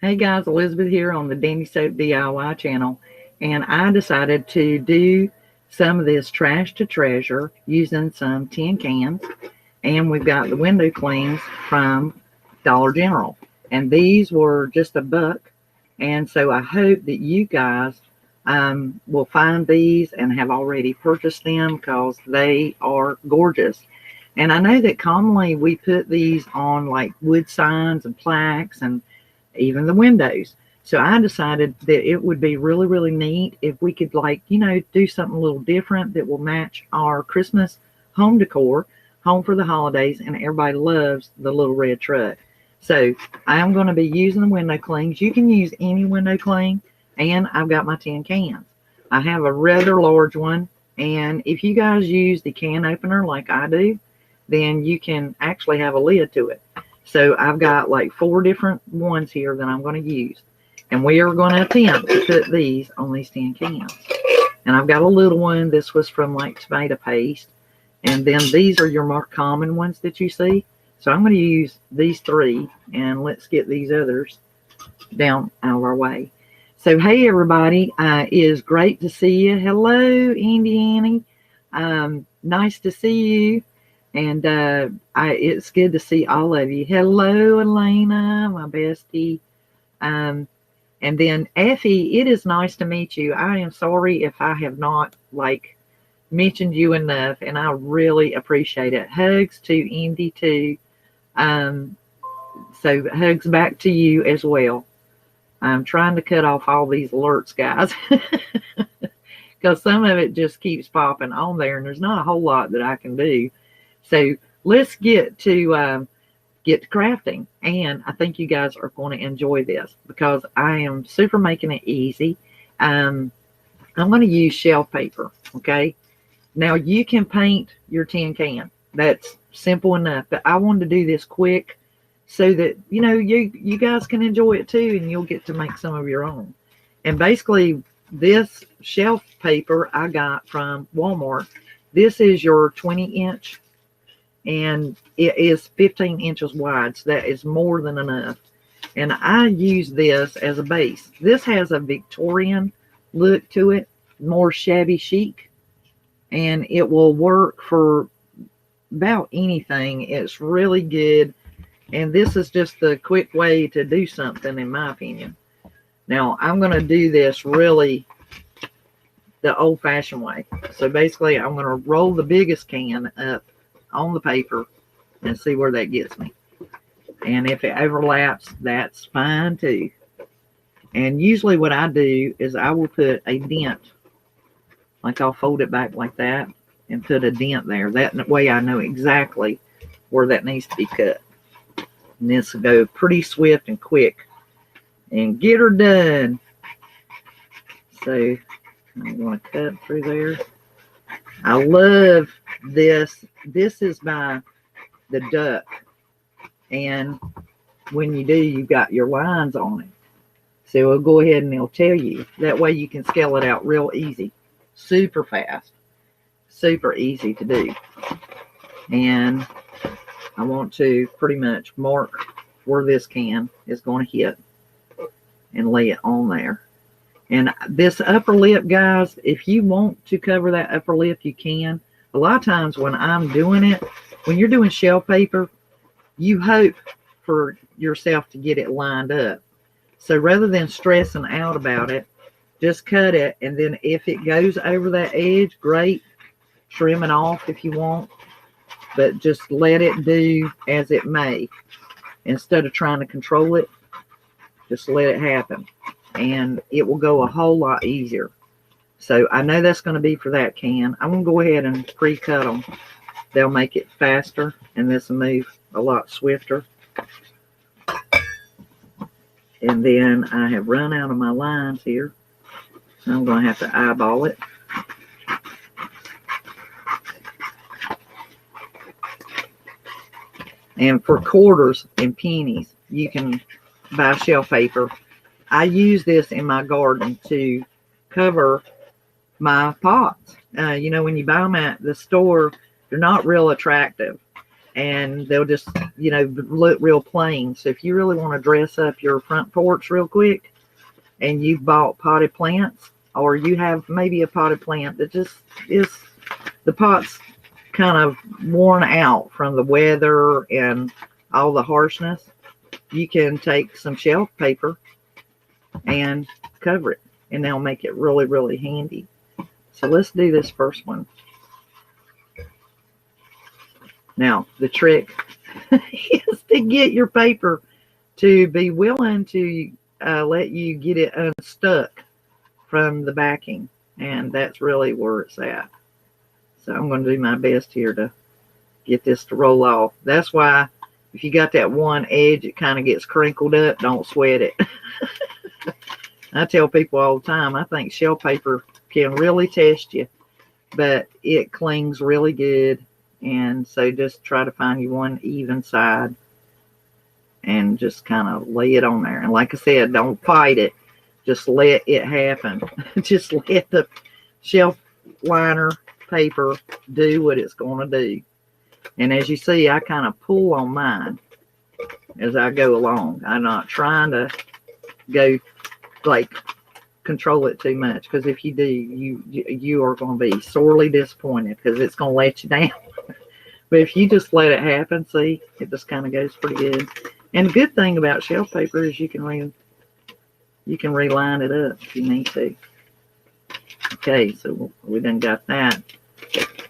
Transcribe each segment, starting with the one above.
Hey guys, Elizabeth here on the Dandy Soap DIY channel, and I decided to do some of this trash to treasure using some tin cans, and we've got the window clings from Dollar General, and these were just $1, and so I hope that you guys will find these and have already purchased them because they are gorgeous. And I know that commonly we put these on like wood signs and plaques and even the windows. So I decided that it would be really, really neat if we could, like, do something a little different that will match our Christmas home decor, home for the holidays, and everybody loves the little red truck. So I'm going to be using the window clings. You can use any window cling, and I've got my tin cans. I have a rather large one, and if you guys use the can opener like I do, then you can actually have a lid to it. So I've got like 4 different ones here that I'm going to use. And we are going to attempt to put these on these tin cans. And I've got a little one. This was from like tomato paste. And then these are your more common ones that you see. So I'm going to use these 3. And let's get these others down out of our way. So hey everybody, it is great to see you. Hello, Andy Annie. Nice to see you. And it's good to see all of you. Hello, Elena, my bestie. And then Effie, it is nice to meet you. I am sorry if I have not mentioned you enough, and I really appreciate it. Hugs to Indy too. So hugs back to you as well. I'm trying to cut off all these alerts, guys, because some of it just keeps popping on there, and there's not a whole lot that I can do. So let's get to crafting, and I think you guys are going to enjoy this because I am super making it easy. I'm going to use shelf paper. Okay, now you can paint your tin can. That's simple enough, but I wanted to do this quick so that you guys can enjoy it too, and you'll get to make some of your own. And basically, this shelf paper I got from Walmart. This is your 20-inch. And it is 15 inches wide, so that is more than enough. And I use this as a base. This has a Victorian look to it, more shabby chic, and it will work for about anything. It's really good, and this is just the quick way to do something, in my opinion. Now, I'm going to do this really the old-fashioned way. So basically, I'm going to roll the biggest can up on the paper and see where that gets me. And if it overlaps, that's fine too. And usually what I do is I will put a dent, like I'll fold it back like that and put a dent there. That way I know exactly where that needs to be cut. And this will go pretty swift and quick and get her done. So I'm going to cut through there. I love this. This is by the duck. And when you do, you've got your lines on it. So we'll go ahead and it'll tell you. That way you can scale it out real easy. Super fast. Super easy to do. And I want to pretty much mark where this can is going to hit and lay it on there. And this upper lip, guys, if you want to cover that upper lip, you can. A lot of times when I'm doing it, when you're doing shelf paper, you hope for yourself to get it lined up. So rather than stressing out about it, just cut it. And then if it goes over that edge, great. Trim it off if you want. But just let it do as it may. Instead of trying to control it, just let it happen. And it will go a whole lot easier. So I know that's going to be for that can. I'm going to go ahead and pre-cut them. They'll make it faster, and this will move a lot swifter. And then I have run out of my lines here. So I'm going to have to eyeball it. And for quarters and pennies, you can buy shelf paper. I use this in my garden to cover my pots. When you buy them at the store, they're not real attractive. and they'll just, you know, look real plain. So if you really want to dress up your front porch real quick, and you've bought potted plants, or you have maybe a potted plant that just is, the pot's kind of worn out from the weather and all the harshness, you can take some shelf paper and cover it, and they'll make it really, really handy. So let's do this first one. Now, the trick is to get your paper to be willing to let you get it unstuck from the backing, and that's really where it's at. So I'm going to do my best here to get this to roll off. That's why if you got that one edge, it kind of gets crinkled up, don't sweat it. I tell people all the time, I think shelf paper can really test you, but it clings really good. And so just try to find you one even side and just kind of lay it on there. And like I said, don't fight it. Just let it happen. Just let the shelf liner paper do what it's going to do. And as you see, I kind of pull on mine as I go along. I'm not trying to go like control it too much, because if you do, you are going to be sorely disappointed, because it's going to let you down. But if you just let it happen, see, it just kind of goes pretty good. And the good thing about shelf paper is you can reline it up if you need to. Okay, so we done got that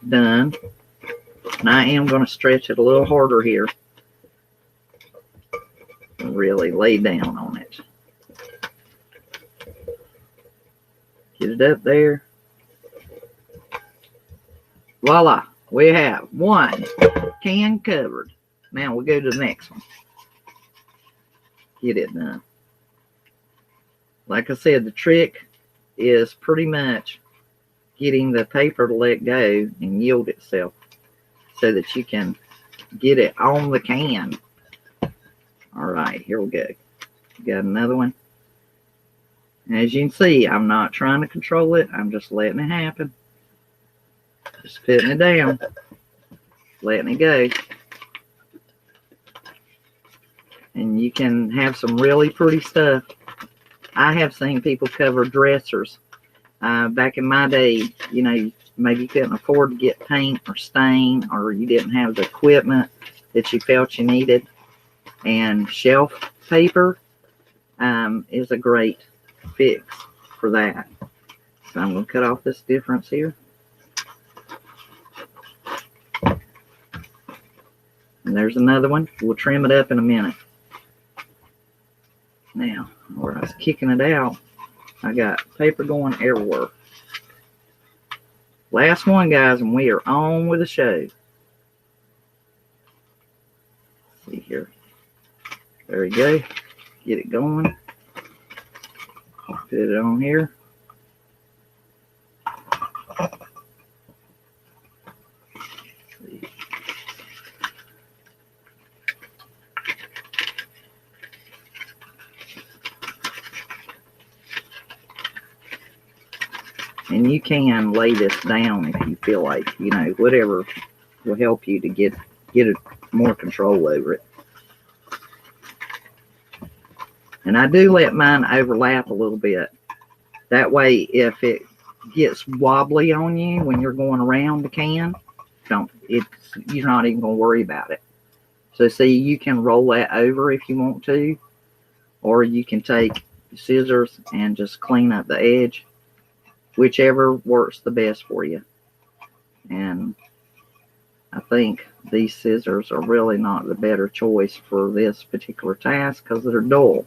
done. And I am going to stretch it a little harder here. Really lay down on it. Get it up there. Voila, we have one can covered. Now we'll go to the next one. Get it done. Like I said, the trick is pretty much getting the paper to let go and yield itself so that you can get it on the can. All right, here we go. Got another one. And as you can see, I'm not trying to control it. I'm just letting it happen. Just putting it down. Letting it go. And you can have some really pretty stuff. I have seen people cover dressers. Back in my day, you know, maybe you couldn't afford to get paint or stain, or you didn't have the equipment that you felt you needed. And shelf paper is a great fix for that. So I'm going to cut off this difference here. And there's another one. We'll trim it up in a minute. Now, where I was kicking it out, I got paper going everywhere. Last one, guys, and we are on with the show. Let's see here. There we go. Get it going. Put it on here. And you can lay this down if you feel like, you know, whatever will help you to get more control over it. And I do let mine overlap a little bit. That way, if it gets wobbly on you when you're going around the can, you're not even going to worry about it. So see, you can roll that over if you want to, or you can take scissors and just clean up the edge, whichever works the best for you. And I think these scissors are really not the better choice for this particular task because they're dull.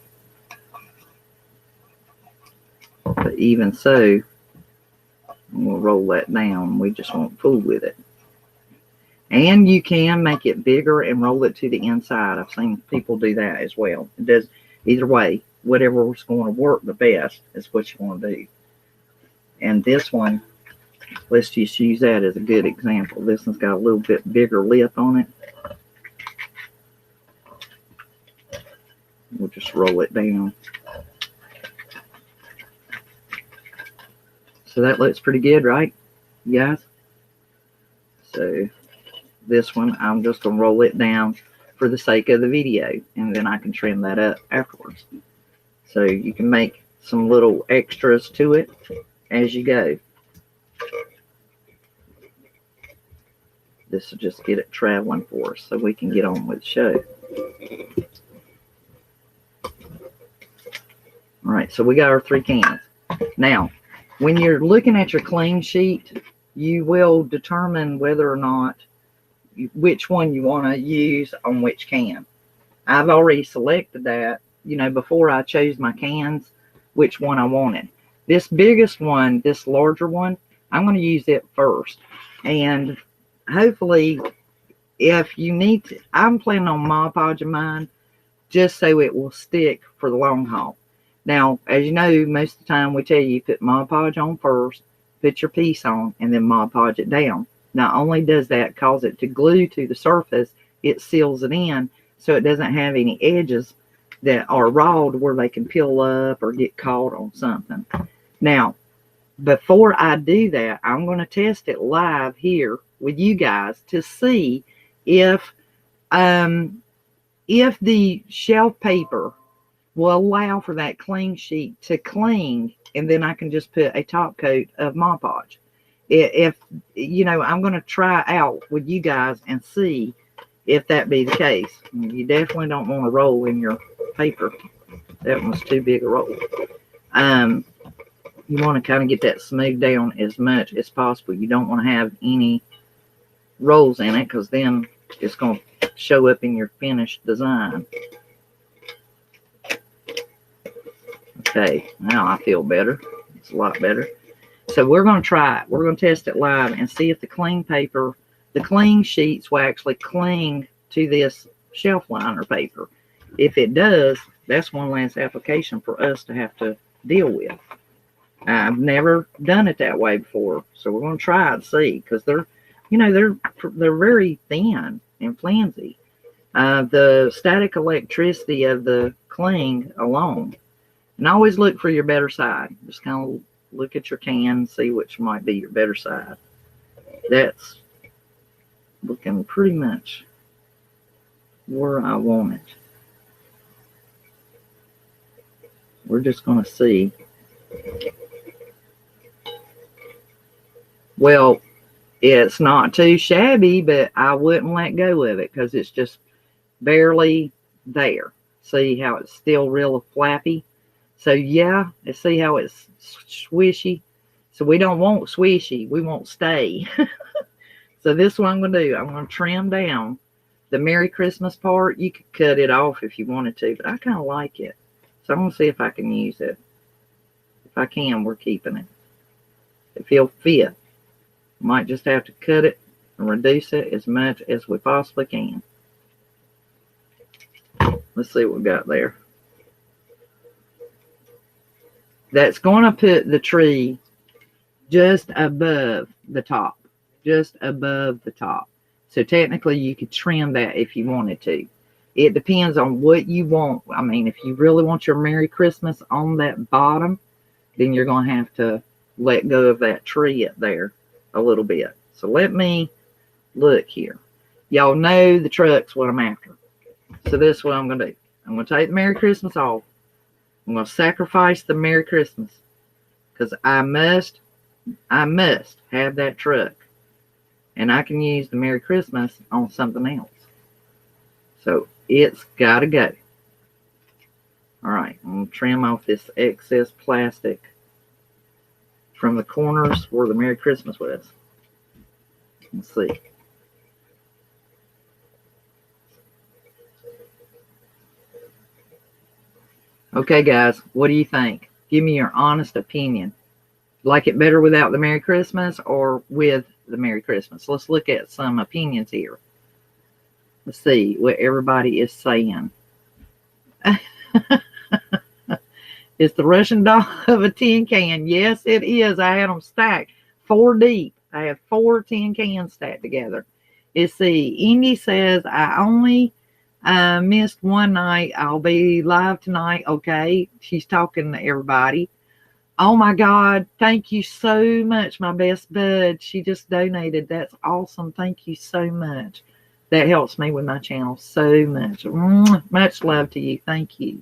But even so, we'll roll that down. We just won't fool with it. And you can make it bigger and roll it to the inside. I've seen people do that as well. It does either way. Whatever is going to work the best is what you want to do. And this one, let's just use that as a good example. This one's got a little bit bigger lip on it. We'll just roll it down. So that looks pretty good, right, you guys? So this one, I'm just going to roll it down for the sake of the video, and then I can trim that up afterwards. So you can make some little extras to it as you go. This will just get it traveling for us so we can get on with the show. All right, so we got our 3 cans. Now, when you're looking at your clean sheet, you will determine whether or not which one you want to use on which can. I've already selected that, before I chose my cans, which one I wanted. This biggest one, this larger one, I'm going to use it first. And hopefully, if you need to, I'm planning on Mod Podging mine just so it will stick for the long haul. Now, as you know, most of the time we tell you put Mod Podge on first, put your piece on, and then Mod Podge it down. Not only does that cause it to glue to the surface, it seals it in so it doesn't have any edges that are rawed where they can peel up or get caught on something. Now, before I do that, I'm going to test it live here with you guys to see if the shelf paper will allow for that clean sheet to cling, and then I can just put a top coat of Mod Podge. If I'm going to try out with you guys and see if that be the case. You definitely don't want to roll in your paper. That one's too big a roll. You want to kind of get that smoothed down as much as possible. You don't want to have any rolls in it, because then it's going to show up in your finished design. Okay, now I feel better. It's a lot better. So we're going to try it. We're going to test it live and see if the cling paper, the cling sheets will actually cling to this shelf liner paper. If it does, that's one less application for us to have to deal with. I've never done it that way before, so we're going to try it and see, because they're very thin and flimsy. The static electricity of the cling alone. And always look for your better side. Just kind of look at your can and see which might be your better side. That's looking pretty much where I want it. We're just going to see. Well, it's not too shabby, but I wouldn't let go of it because it's just barely there. See how it's still real flappy? So yeah, see how it's swishy? So we don't want swishy, we want stay. So this is what I'm going to do. I'm going to trim down the Merry Christmas part. You could cut it off if you wanted to, but I kind of like it. So I'm going to see if I can use it. If I can, we're keeping it. If it'll fit, might just have to cut it and reduce it as much as we possibly can. Let's see what we got there. That's going to put the tree just above the top. Just above the top. So technically you could trim that if you wanted to. It depends on what you want. I mean, if you really want your Merry Christmas on that bottom, then you're going to have to let go of that tree up there a little bit. So let me look here. Y'all know the truck's what I'm after. So this is what I'm going to do. I'm going to take the Merry Christmas off. I'm going to sacrifice the Merry Christmas because I must have that truck. And I can use the Merry Christmas on something else. So it's got to go. All right, I'm going to trim off this excess plastic from the corners where the Merry Christmas was. Let's see. Okay, guys, what do you think? Give me your honest opinion. Like it better without the Merry Christmas or with the Merry Christmas? Let's look at some opinions here. Let's see what everybody is saying. It's the Russian doll of a tin can. Yes, it is. I had them stacked 4 deep. I have 4 tin cans stacked together. Let's see. Indy says, I only missed one night. I'll be live tonight. Okay. She's talking to everybody. Oh my God. Thank you so much, my best bud. She just donated. That's awesome. Thank you so much. That helps me with my channel so much. Much love to you. Thank you.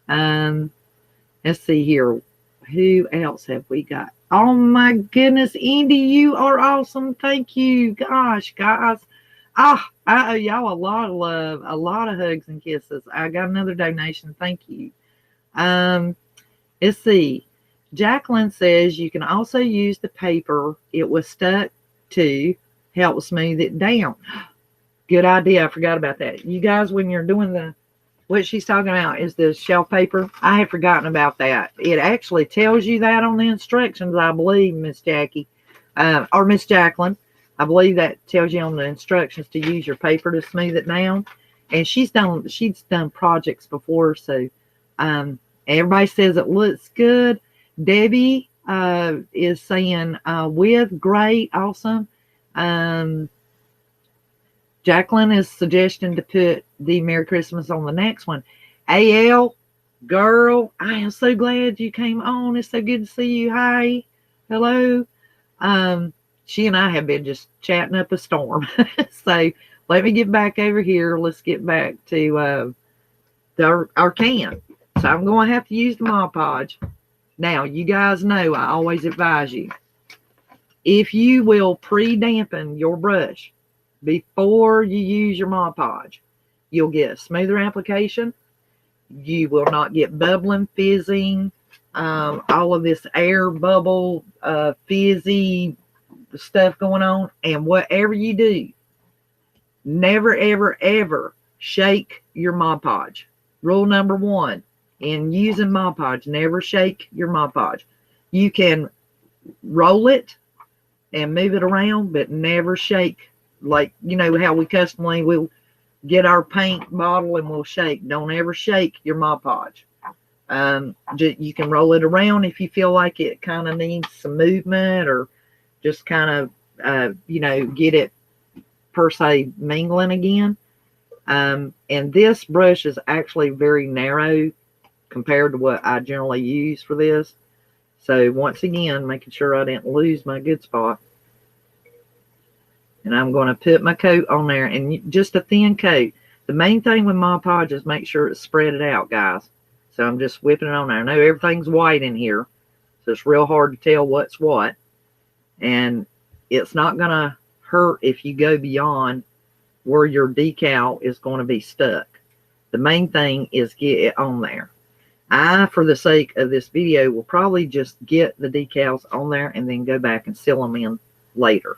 Um, let's see here. Who else have we got? Oh my goodness, Indy, you are awesome. Thank you. Gosh, guys. I owe y'all a lot of love, a lot of hugs and kisses. I got another donation. Thank you. Let's see. Jacqueline says you can also use the paper it was stuck to help smooth it down. Good idea. I forgot about that. You guys, when you're doing what she's talking about is the shelf paper. I had forgotten about that. It actually tells you that on the instructions, I believe, Miss Jackie, or Miss Jacqueline. I believe that tells you on the instructions to use your paper to smooth it down. And she's done projects before, so everybody says it looks good. Debbie is saying with great, awesome. Jacqueline is suggesting to put the Merry Christmas on the next one. AL, girl, I am so glad you came on. It's so good to see you. Hi. Hello. She and I have been just chatting up a storm. So let me get back over here. Let's get back to our can. So I'm going to have to use the Mod Podge. Now, you guys know I always advise you, if you will pre-dampen your brush before you use your Mod Podge, you'll get a smoother application. You will not get bubbling, fizzing, all of this air bubble, fizzy stuff going on. And whatever you do, never, ever, ever shake your Mod Podge. Rule number 1 in using Mod Podge, never shake your Mod Podge. You can roll it and move it around, but never shake. Like, you know how we customly will get our paint bottle and we'll shake. Don't ever shake your Mod Podge. You can roll it around if you feel like it kind of needs some movement, or just kind of, get it per se mingling again. And this brush is actually very narrow compared to what I generally use for this. So once again, making sure I didn't lose my good spot. And I'm going to put my coat on there, and just a thin coat. The main thing with Mod Podge is make sure it's spread it out, guys. So I'm just whipping it on there. I know everything's white in here, so it's real hard to tell what's what. And it's not going to hurt if you go beyond where your decal is going to be stuck. The main thing is get it on there. I, for the sake of this video, will probably just get the decals on there and then go back and seal them in later.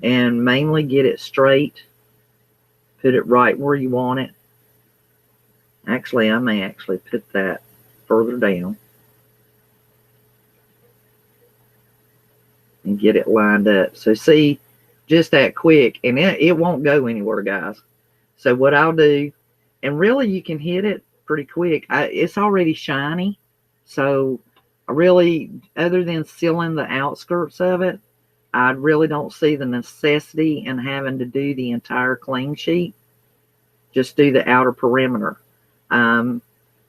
And mainly get it straight. Put it right where you want it. Actually, I may actually put that further down. And get it lined up. So see, just that quick. And it won't go anywhere, guys. So what I'll do, and really you can hit it pretty quick. It's already shiny. So I really, other than sealing the outskirts of it, I really don't see the necessity in having to do the entire clean sheet. Just do the outer perimeter.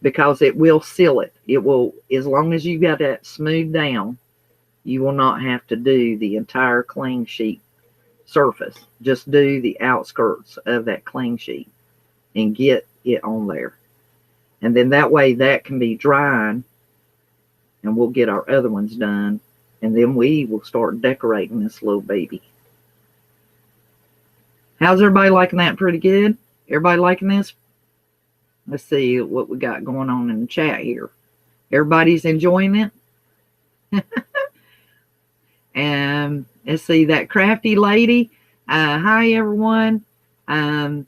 Because it will seal it. It will, as long as you got that smoothed down, you will not have to do the entire clean sheet surface. Just do the outskirts of that clean sheet and get it on there. And then that way that can be drying, and we'll get our other ones done. And then we will start decorating this little baby. How's everybody liking that? Pretty good? Everybody liking this? Let's see what we got going on in the chat here. Everybody's enjoying it? And let's see, that crafty lady. Hi, everyone. Why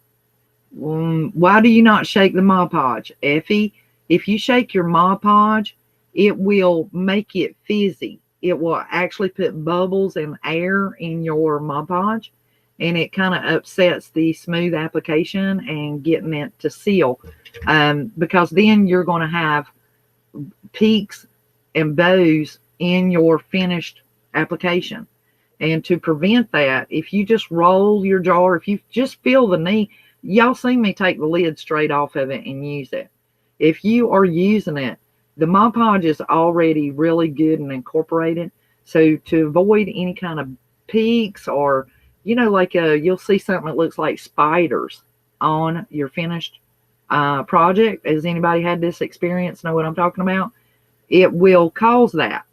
do you not shake the Mod Podge? Effie, if you shake your Mod Podge, it will make it fizzy. It will actually put bubbles and air in your Mod Podge, and it kind of upsets the smooth application and getting it to seal. Because then you're going to have peaks and bows in your finished application. And to prevent that, if you just roll your jar, if you just feel the need, y'all seen me take the lid straight off of it and use it. If you are using it, the Mod Podge is already really good and incorporated. So to avoid any kind of peaks or, like you'll see something that looks like spiders on your finished project. Has anybody had this experience? Know what I'm talking about? It will cause that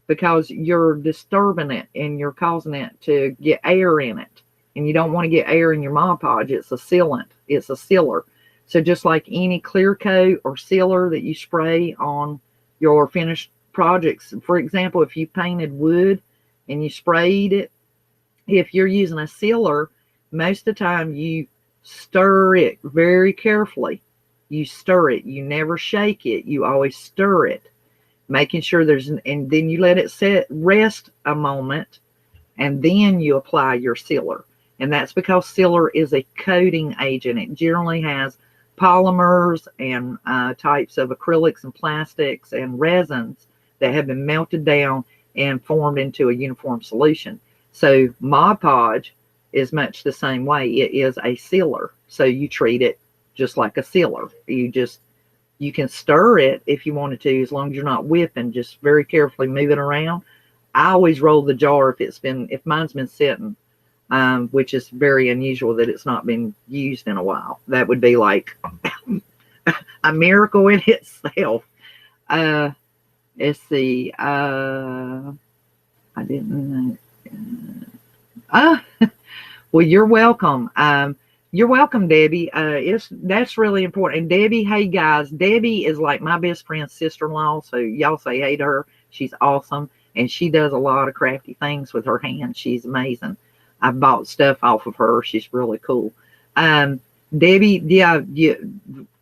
because you're disturbing it and you're causing it to get air in it. And you don't want to get air in your Mod Podge. It's a sealant. It's a sealer. So just like any clear coat or sealer that you spray on your finished projects, for example, if you painted wood and you sprayed it, if you're using a sealer, most of the time you stir it very carefully. You stir it. You never shake it. You always stir it, making sure and then you let it rest a moment, and then you apply your sealer. And that's because sealer is a coating agent. It generally has polymers and types of acrylics and plastics and resins that have been melted down and formed into a uniform solution. So Mod Podge is much the same way. It is a sealer. So you treat it just like a sealer. You can stir it if you wanted to, as long as you're not whipping. Just very carefully move it around. I always roll the jar if mine's been sitting, which is very unusual that it's not been used in a while. That would be like a miracle in itself. Let's see. I didn't know. Well, you're welcome. You're welcome, Debbie. That's really important. And Debbie, hey guys, Debbie is like my best friend's sister-in-law. So y'all say hey to her. She's awesome. And she does a lot of crafty things with her hands. She's amazing. I bought stuff off of her. She's really cool. Debbie, yeah,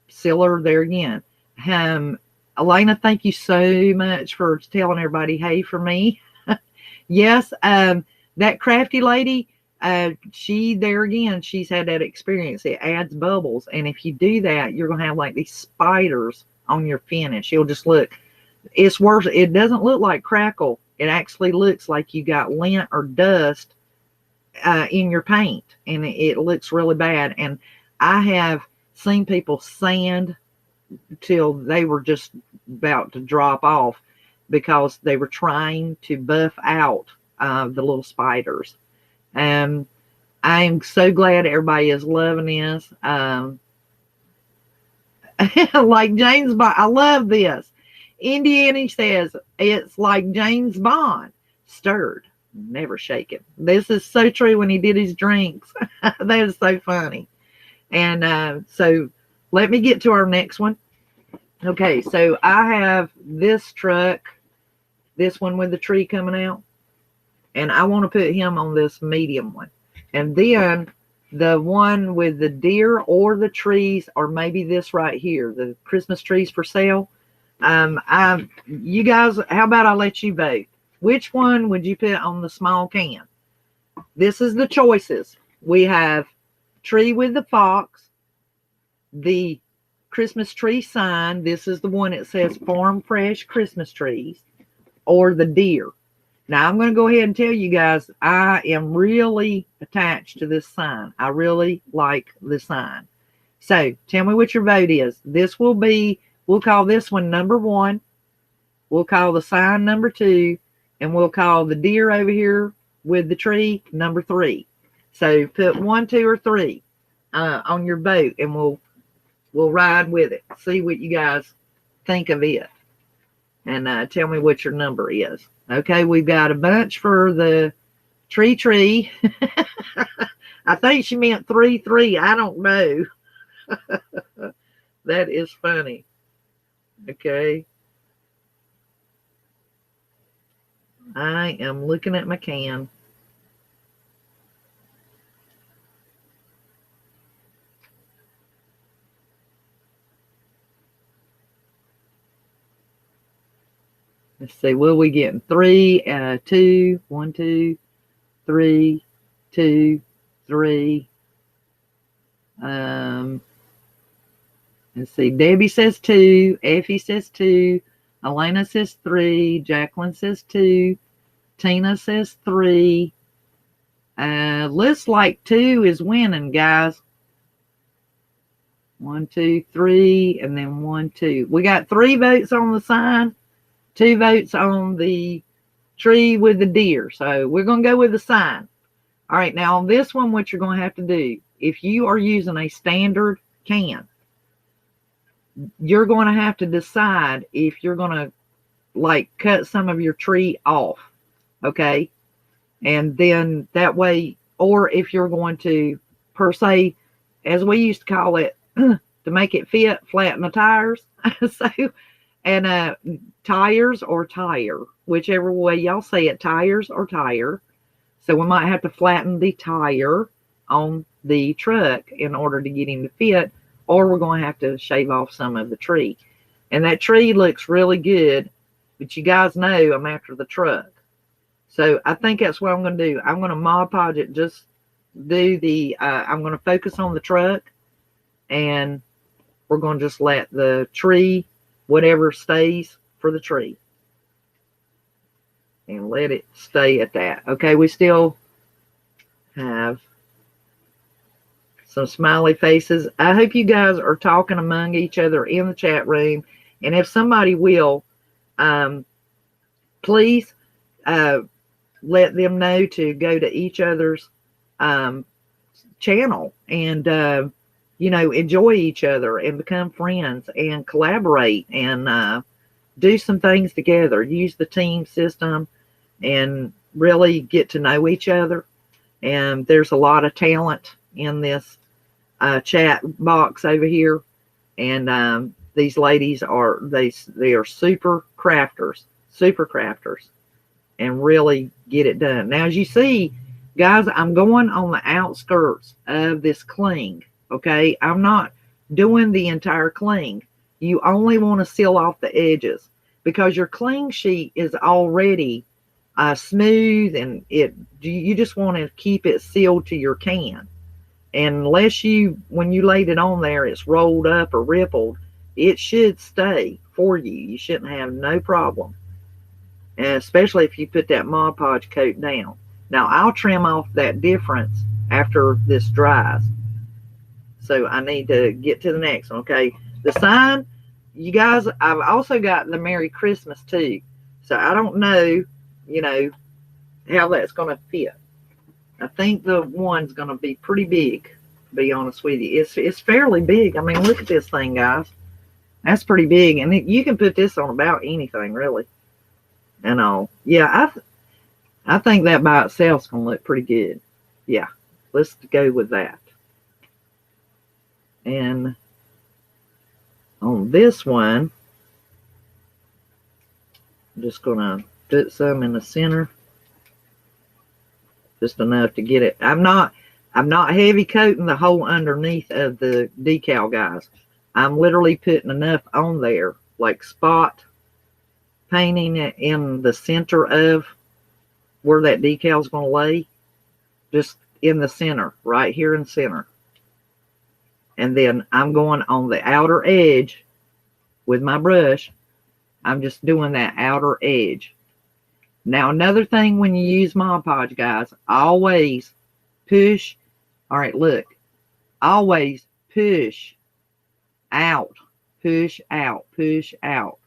sealer there again. Elena, thank you so much for telling everybody hey for me. Yes, that crafty lady, there again, she's had that experience. It adds bubbles. And if you do that, you're going to have like these spiders on your finish. It'll just look, it's worse. It doesn't look like crackle. It actually looks like you got lint or dust in your paint, and it looks really bad. And I have seen people sand till they were just about to drop off because they were trying to buff out the little spiders. I'm so glad everybody is loving this. Like James Bond, I love this. Indiana says it's like James Bond, stirred, never shaken. This is so true when he did his drinks. That is so funny. And so let me get to our next one. Okay, so I have this truck, this one with the tree coming out, and I want to put him on this medium one. And then the one with the deer or the trees, or maybe this right here, the Christmas trees for sale. You guys, how about I let you vote? Which one would you put on the small can? This is the choices. We have tree with the fox, the Christmas tree sign. This is the one that says Farm Fresh Christmas Trees, or the deer. Now, I'm going to go ahead and tell you guys, I am really attached to this sign. I really like the sign. So, tell me what your vote is. This will be, we'll call this one number 1. We'll call the sign number 2. And we'll call the deer over here with the tree number 3. So, put 1, 2, or 3 on your vote, and we'll ride with it. See what you guys think of it. And tell me what your number is. Okay, we've got a bunch for the tree. I think she meant 3, 3. I don't know. That is funny. Okay. I am looking at my can. Let's see, what are we getting? 3, 2, 1, 2, 3, 2, 3. Let's see, Debbie says 2, Effie says 2, Elena says 3, Jacqueline says 2, Tina says 3. Looks like 2 is winning, guys. 1, 2, 3, and then 1, 2. We got 3 votes on the sign, 2 votes on the tree with the deer. So we're going to go with the sign. All right, now on this one, what you're going to have to do, if you are using a standard can, you're going to have to decide if you're going to like cut some of your tree off, okay? And then that way, or if you're going to, per se, as we used to call it, to make it fit, flatten the tires. So, and tires or tire, whichever way y'all say it, tires or tire. So we might have to flatten the tire on the truck in order to get him to fit, or we're going to have to shave off some of the tree. And that tree looks really good, but you guys know I'm after the truck. So I think that's what I'm going to do. I'm going to Mod Podge it, just do the, I'm going to focus on the truck, and we're going to just let the tree, whatever stays for the tree, and let it stay at that. Okay, we still have some smiley faces. I hope you guys are talking among each other in the chat room. And if somebody will, please let them know to go to each other's channel and, you know, enjoy each other and become friends and collaborate and do some things together. Use the team system and really get to know each other. And there's a lot of talent in this chat box over here. And these ladies are, they are super crafters, and really get it done. Now, as you see, guys, I'm going on the outskirts of this cling. Okay, I'm not doing the entire cling. You only want to seal off the edges because your cling sheet is already smooth, and you just want to keep it sealed to your can. And unless when you laid it on there, it's rolled up or rippled, it should stay for you. You shouldn't have no problem. And especially if you put that Mod Podge coat down. Now, I'll trim off that difference after this dries. So I need to get to the next one, okay? The sign, you guys, I've also got the Merry Christmas too. So I don't know, you know, how that's going to fit. I think the one's going to be pretty big, to be honest with you. It's fairly big. I mean, look at this thing, guys. That's pretty big. And you can put this on about anything, really. And all. Yeah, I think that by itself is going to look pretty good. Yeah, let's go with that. And on this one, I'm just going to put some in the center. Just enough to get it. I'm not heavy coating the whole underneath of the decal, guys. I'm literally putting enough on there, like spot painting it in the center of where that decal is going to lay. Just in the center, right here in the center. And then I'm going on the outer edge with my brush. I'm just doing that outer edge. Now, another thing when you use Mod Podge, guys, always push. All right, look. Always push out. Push out. Push out.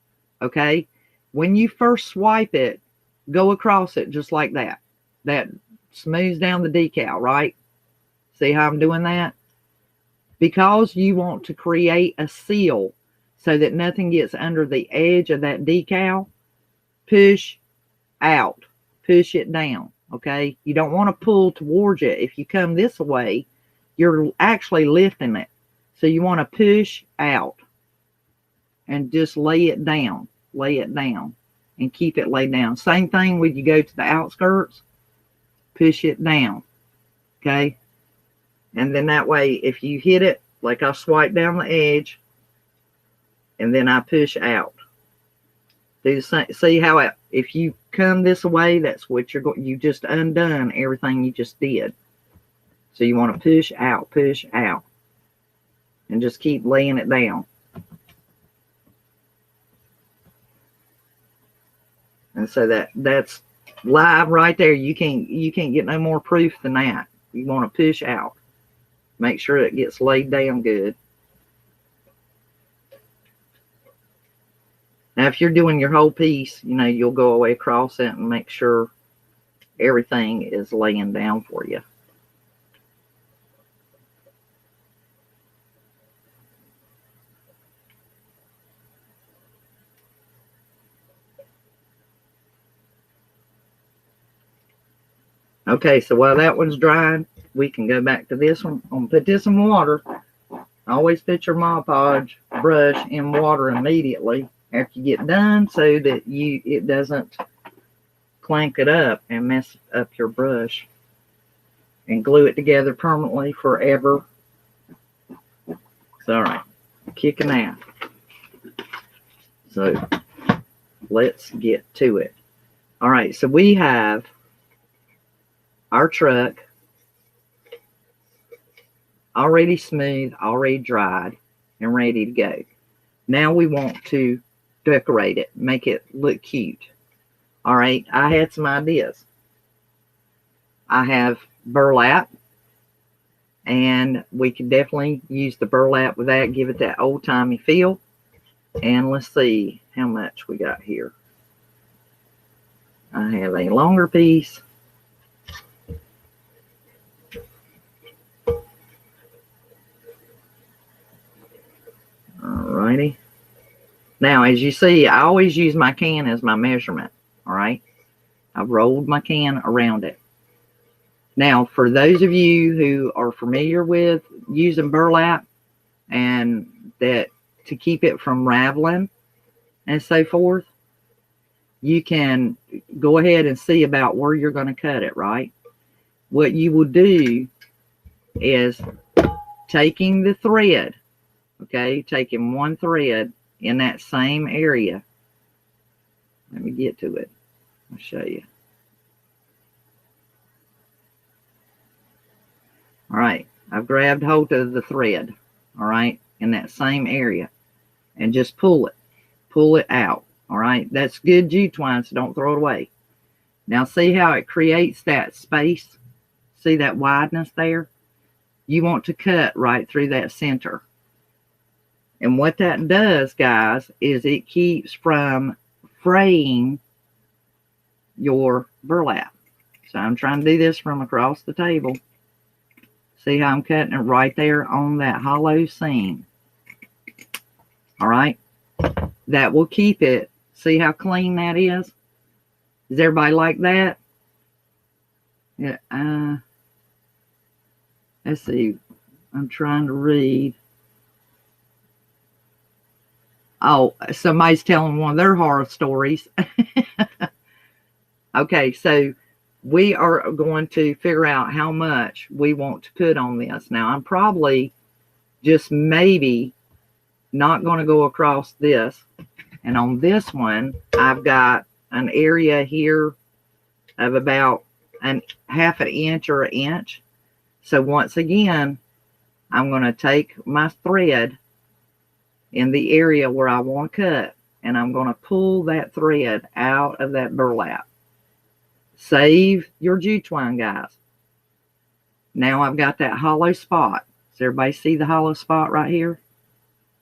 Okay? When you first swipe it, go across it just like that. That smooths down the decal, right? See how I'm doing that? Because you want to create a seal so that nothing gets under the edge of that decal, push out, push it down, okay? You don't want to pull towards it. If you come this way, you're actually lifting it. So you want to push out and just lay it down, and keep it laid down. Same thing when you go to the outskirts, push it down, okay? And then that way, if you hit it, like I swipe down the edge, and then I push out. Do the same. See how if you come this way, that's what you're going. You just undone everything you just did. So you want to push out, and just keep laying it down. And so that's live right there. You can't get no more proof than that. You want to push out. Make sure it gets laid down good. Now, if you're doing your whole piece, you know, you'll go away across it and make sure everything is laying down for you. Okay, so while that one's drying, we can go back to this one. I'm gonna put this in water. Always put your Mod Podge brush in water immediately after you get done, so that it doesn't clank it up and mess up your brush and glue it together permanently forever. So, all right, kicking out. So let's get to it. All right, so we have our truck already smooth, already dried, and ready to go. Now we want to decorate it, make it look cute. All right, I had some ideas. I have burlap, and we can definitely use the burlap with that, give it that old-timey feel. And let's see how much we got here. I have a longer piece. Alrighty. Now, as you see, I always use my can as my measurement. All right. I've rolled my can around it. Now, for those of you who are familiar with using burlap and that to keep it from raveling and so forth, you can go ahead and see about where you're going to cut it, right? What you will do is taking the thread, okay, taking one thread in that same area. Let me get to it. I'll show you. All right, I've grabbed hold of the thread, all right, in that same area, and just pull it out. All right, that's good jute twine, so don't throw it away. Now see how it creates that space? See that wideness there? You want to cut right through that center. And what that does, guys, is it keeps from fraying your burlap. So I'm trying to do this from across the table. See how I'm cutting it right there on that hollow seam. All right, that will keep it. See how clean that is? Does everybody like that? Yeah. Let's see. I'm trying to read. Oh, somebody's telling one of their horror stories. Okay, so we are going to figure out how much we want to put on this. Now, I'm probably just maybe not going to go across this. And on this one, I've got an area here of about half an inch or an inch. So once again, I'm going to take my thread in the area where I want to cut, and I'm going to pull that thread out of that burlap. Save your jute twine, guys. Now I've got that hollow spot. Does everybody see the hollow spot right here?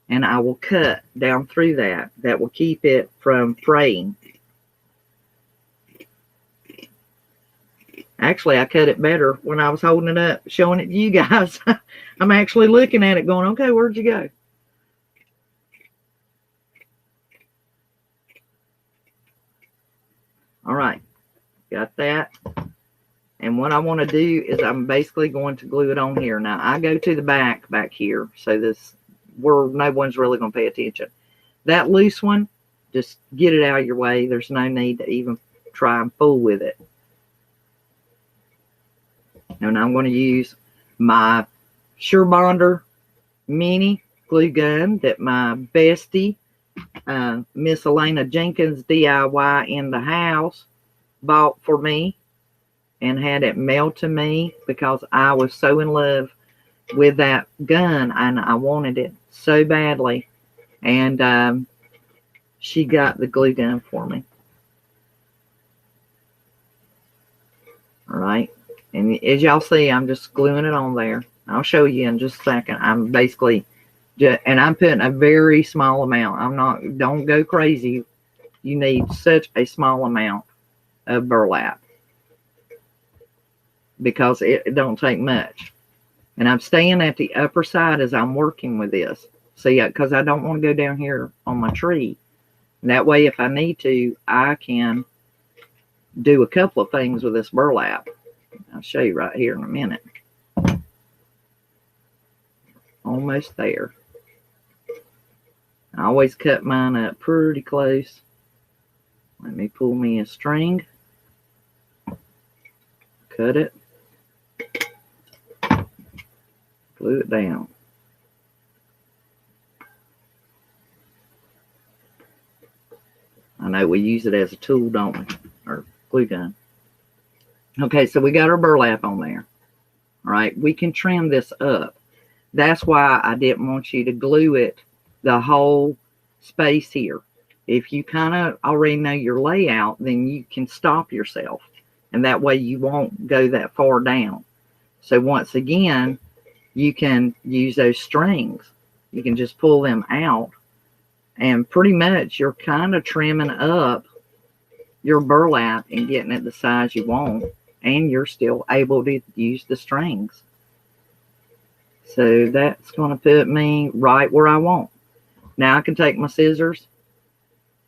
And I will cut down through that. That will keep it from fraying. Actually, I cut it better when I was holding it up, showing it to you guys. I'm actually looking at it going, okay, where'd you go? All right, got that. And what I want to do is I'm basically going to glue it on here. Now, I go to the back here, so this where no one's really going to pay attention. That loose one, just get it out of your way. There's no need to even try and fool with it. And I'm going to use my Sure Bonder mini glue gun that my bestie, Miss Elena Jenkins DIY in the house, bought for me and had it mailed to me because I was so in love with that gun and I wanted it so badly. And she got the glue gun for me. All right. And as y'all see, I'm just gluing it on there. I'll show you in just a second. I'm basically and I'm putting a very small amount. Don't go crazy you need such a small amount of burlap because it don't take much. And I'm staying at the upper side as I'm working with this. See, because I don't want to go down here on my tree. And that way, if I need to, I can do a couple of things with this burlap. I'll show you right here in a minute. Almost there. I always cut mine up pretty close. Let me pull me a string. Cut it. Glue it down. I know we use it as a tool, don't we? Or glue gun. Okay, so we got our burlap on there. All right, we can trim this up. That's why I didn't want you to glue it the whole space here. If you kind of already know your layout, then you can stop yourself. And that way you won't go that far down. So once again, you can use those strings. You can just pull them out. And pretty much you're kind of trimming up your burlap and getting it the size you want. And you're still able to use the strings. So that's going to put me right where I want. Now I can take my scissors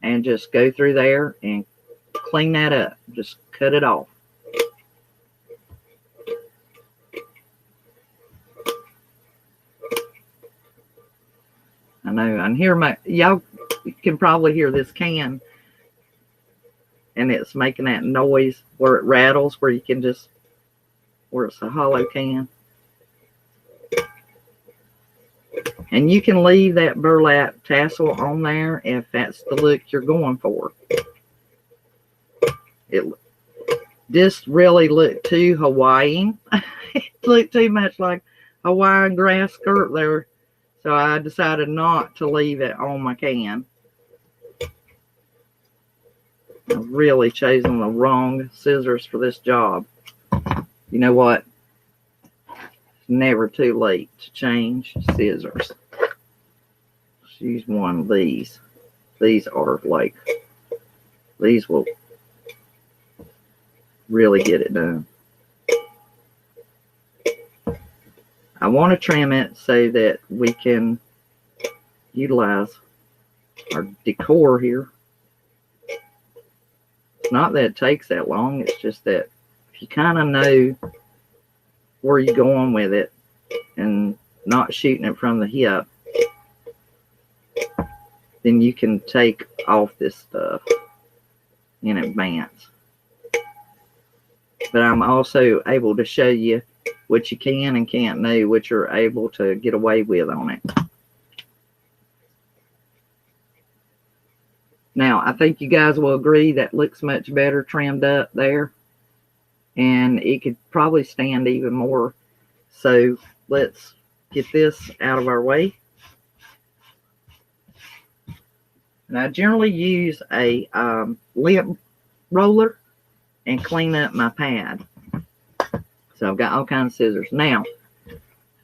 and just go through there and clean that up. Just cut it off. I know, I hear y'all can probably hear this can, and it's making that noise where it rattles, where you can just, where it's a hollow can. And you can leave that burlap tassel on there if that's the look you're going for. It just really looked too Hawaiian. It looked too much like Hawaiian grass skirt there. So I decided not to leave it on my can. I've really chosen the wrong scissors for this job. You know what? It's never too late to change scissors. Let's use one of these. These are like, these will really get it done. I want to trim it so that we can utilize our decor here. It's not that it takes that long. It's just that if you kind of know where you're going with it and not shooting it from the hip, then you can take off this stuff in advance. But I'm also able to show you what you can and can't do, what you're able to get away with on it. Now, I think you guys will agree that looks much better trimmed up there. And it could probably stand even more. So let's get this out of our way. And I generally use a lint roller and clean up my pad. So I've got all kinds of scissors. Now,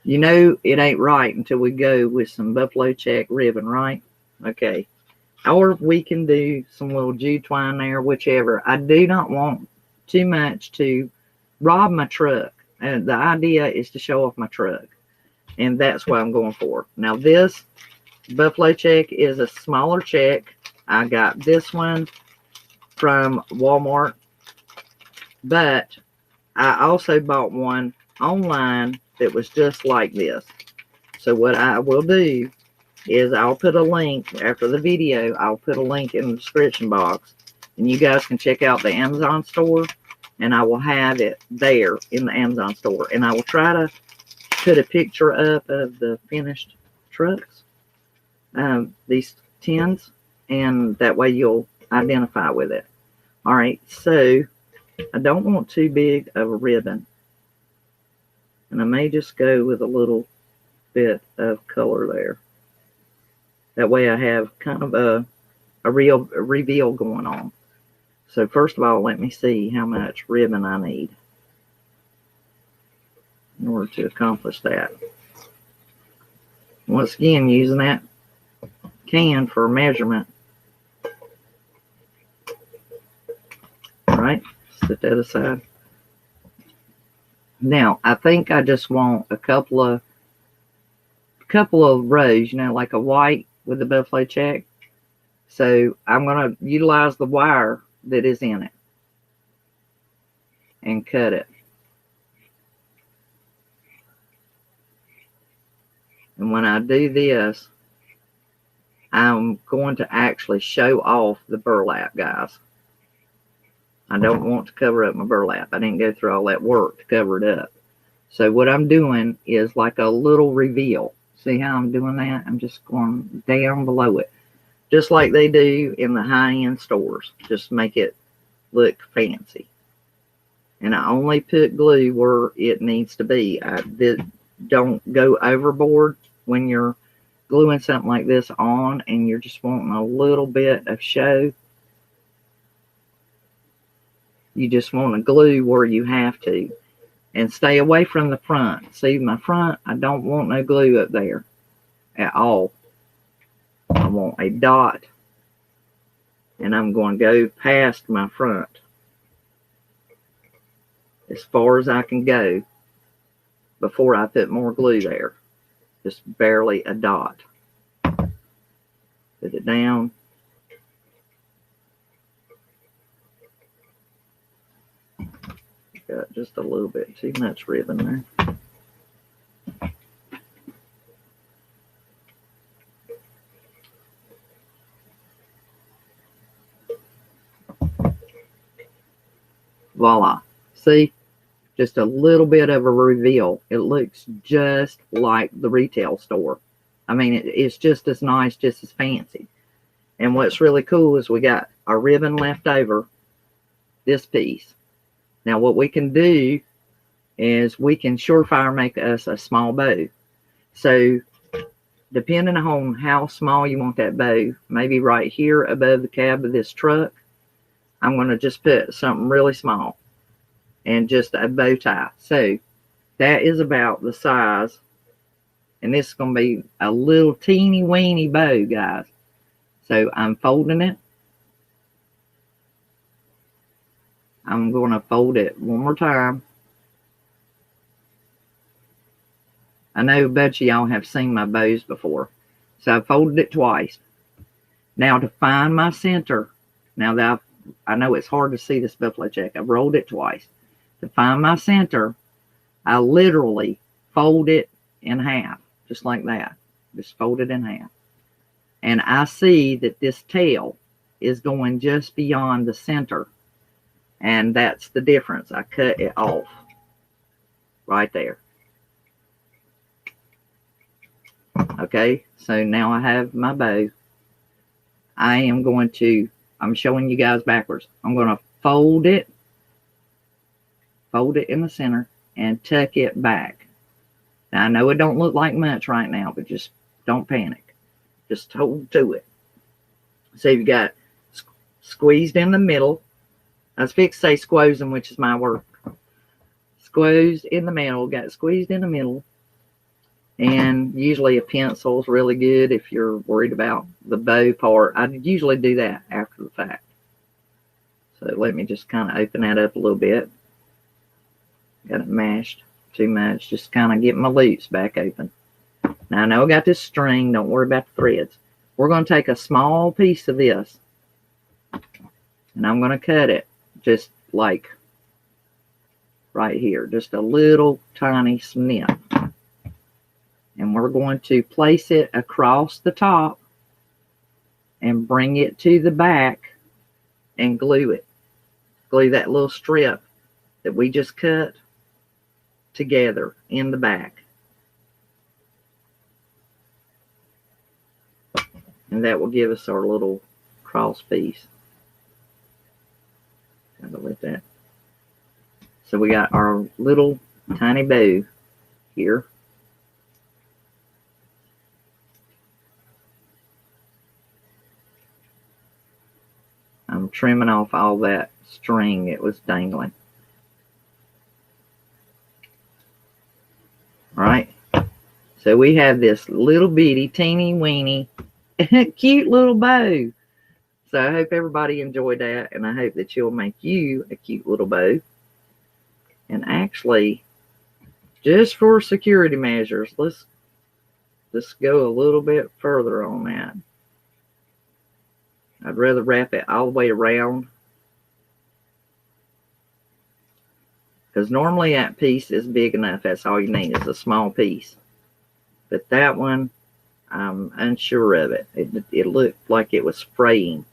you know it ain't right until we go with some buffalo check ribbon, right? Okay. Or we can do some little jute twine there, whichever. I do not want too much to rob my truck. And the idea is to show off my truck. And that's what I'm going for. Now this buffalo check is a smaller check. I got this one from Walmart. But I also bought one online that was just like this. So what I will do is I'll put a link after the video. I'll put a link in the description box. And you guys can check out the Amazon store. And I will have it there in the Amazon store. And I will try to put a picture up of the finished trucks. These tins. And that way you'll identify with it. Alright, so I don't want too big of a ribbon. And I may just go with a little bit of color there. That way I have kind of a reveal going on. So first of all, let me see how much ribbon I need in order to accomplish that. Once again, using that can for measurement. right, set that aside. Now, I think I just want a couple of rows, you know, like a white with the buffalo check. So I'm going to utilize the wire that is in it and cut it. And when I do this, I'm going to actually show off the burlap, guys. I don't want to cover up my burlap. I didn't go through all that work to cover it up. So what I'm doing is like a little reveal. See how I'm doing that? I'm just going down below it, just like they do in the high-end stores. Just make it look fancy. And I only put glue where it needs to be. Don't go overboard when you're gluing something like this on and you're just wanting a little bit of show. You just want to glue where you have to. And stay away from the front. See my front? I don't want no glue up there at all. I want a dot. And I'm going to go past my front as far as I can go before I put more glue there. Just barely a dot. Put it down. Got just a little bit too much ribbon there. Voila. See? Just a little bit of a reveal. It looks just like the retail store. I mean, it's just as nice, just as fancy. And what's really cool is we got our ribbon left over, this piece. Now what we can do is we can surefire make us a small bow. So depending on how small you want that bow, maybe right here above the cab of this truck, I'm going to just put something really small and just a bow tie. So that is about the size, and this is going to be a little teeny weeny bow, guys. So I'm folding it. I'm going to fold it one more time. I know a bunch of y'all have seen my bows before. So I folded it twice. Now to find my center, now that I know it's hard to see this buffalo check, I've rolled it twice. To find my center, I literally fold it in half, just like that. Just fold it in half. And I see that this tail is going just beyond the center. And that's the difference. I cut it off right there. Okay, so now I have my bow. I'm showing you guys backwards. I'm going to fold it in the center and tuck it back. Now I know it don't look like much right now, but just don't panic. Just hold to it. So you got squeezed in the middle. I was fixed to say squozen, which is my word. Squeezed in the middle, got squeezed in the middle. And usually a pencil is really good if you're worried about the bow part. I usually do that after the fact. So let me just kind of open that up a little bit. Got it mashed too much. Just kind of get my loops back open. Now I know I got this string. Don't worry about the threads. We're going to take a small piece of this. And I'm going to cut it just like right here. Just a little tiny snip. And we're going to place it across the top and bring it to the back and glue it. Glue that little strip that we just cut together in the back. And that will give us our little cross piece. Kind of like that. So we got our little tiny bow here. I'm trimming off all that string that was dangling. All right. So we have this little bitty, teeny weeny, cute little bow. So I hope everybody enjoyed that, and I hope that you'll make you a cute little bow. And actually, just for security measures, let's just go a little bit further on that. I'd rather wrap it all the way around, because normally that piece is big enough. That's all you need is a small piece. But that one, I'm unsure of it. It looked like it was spraying.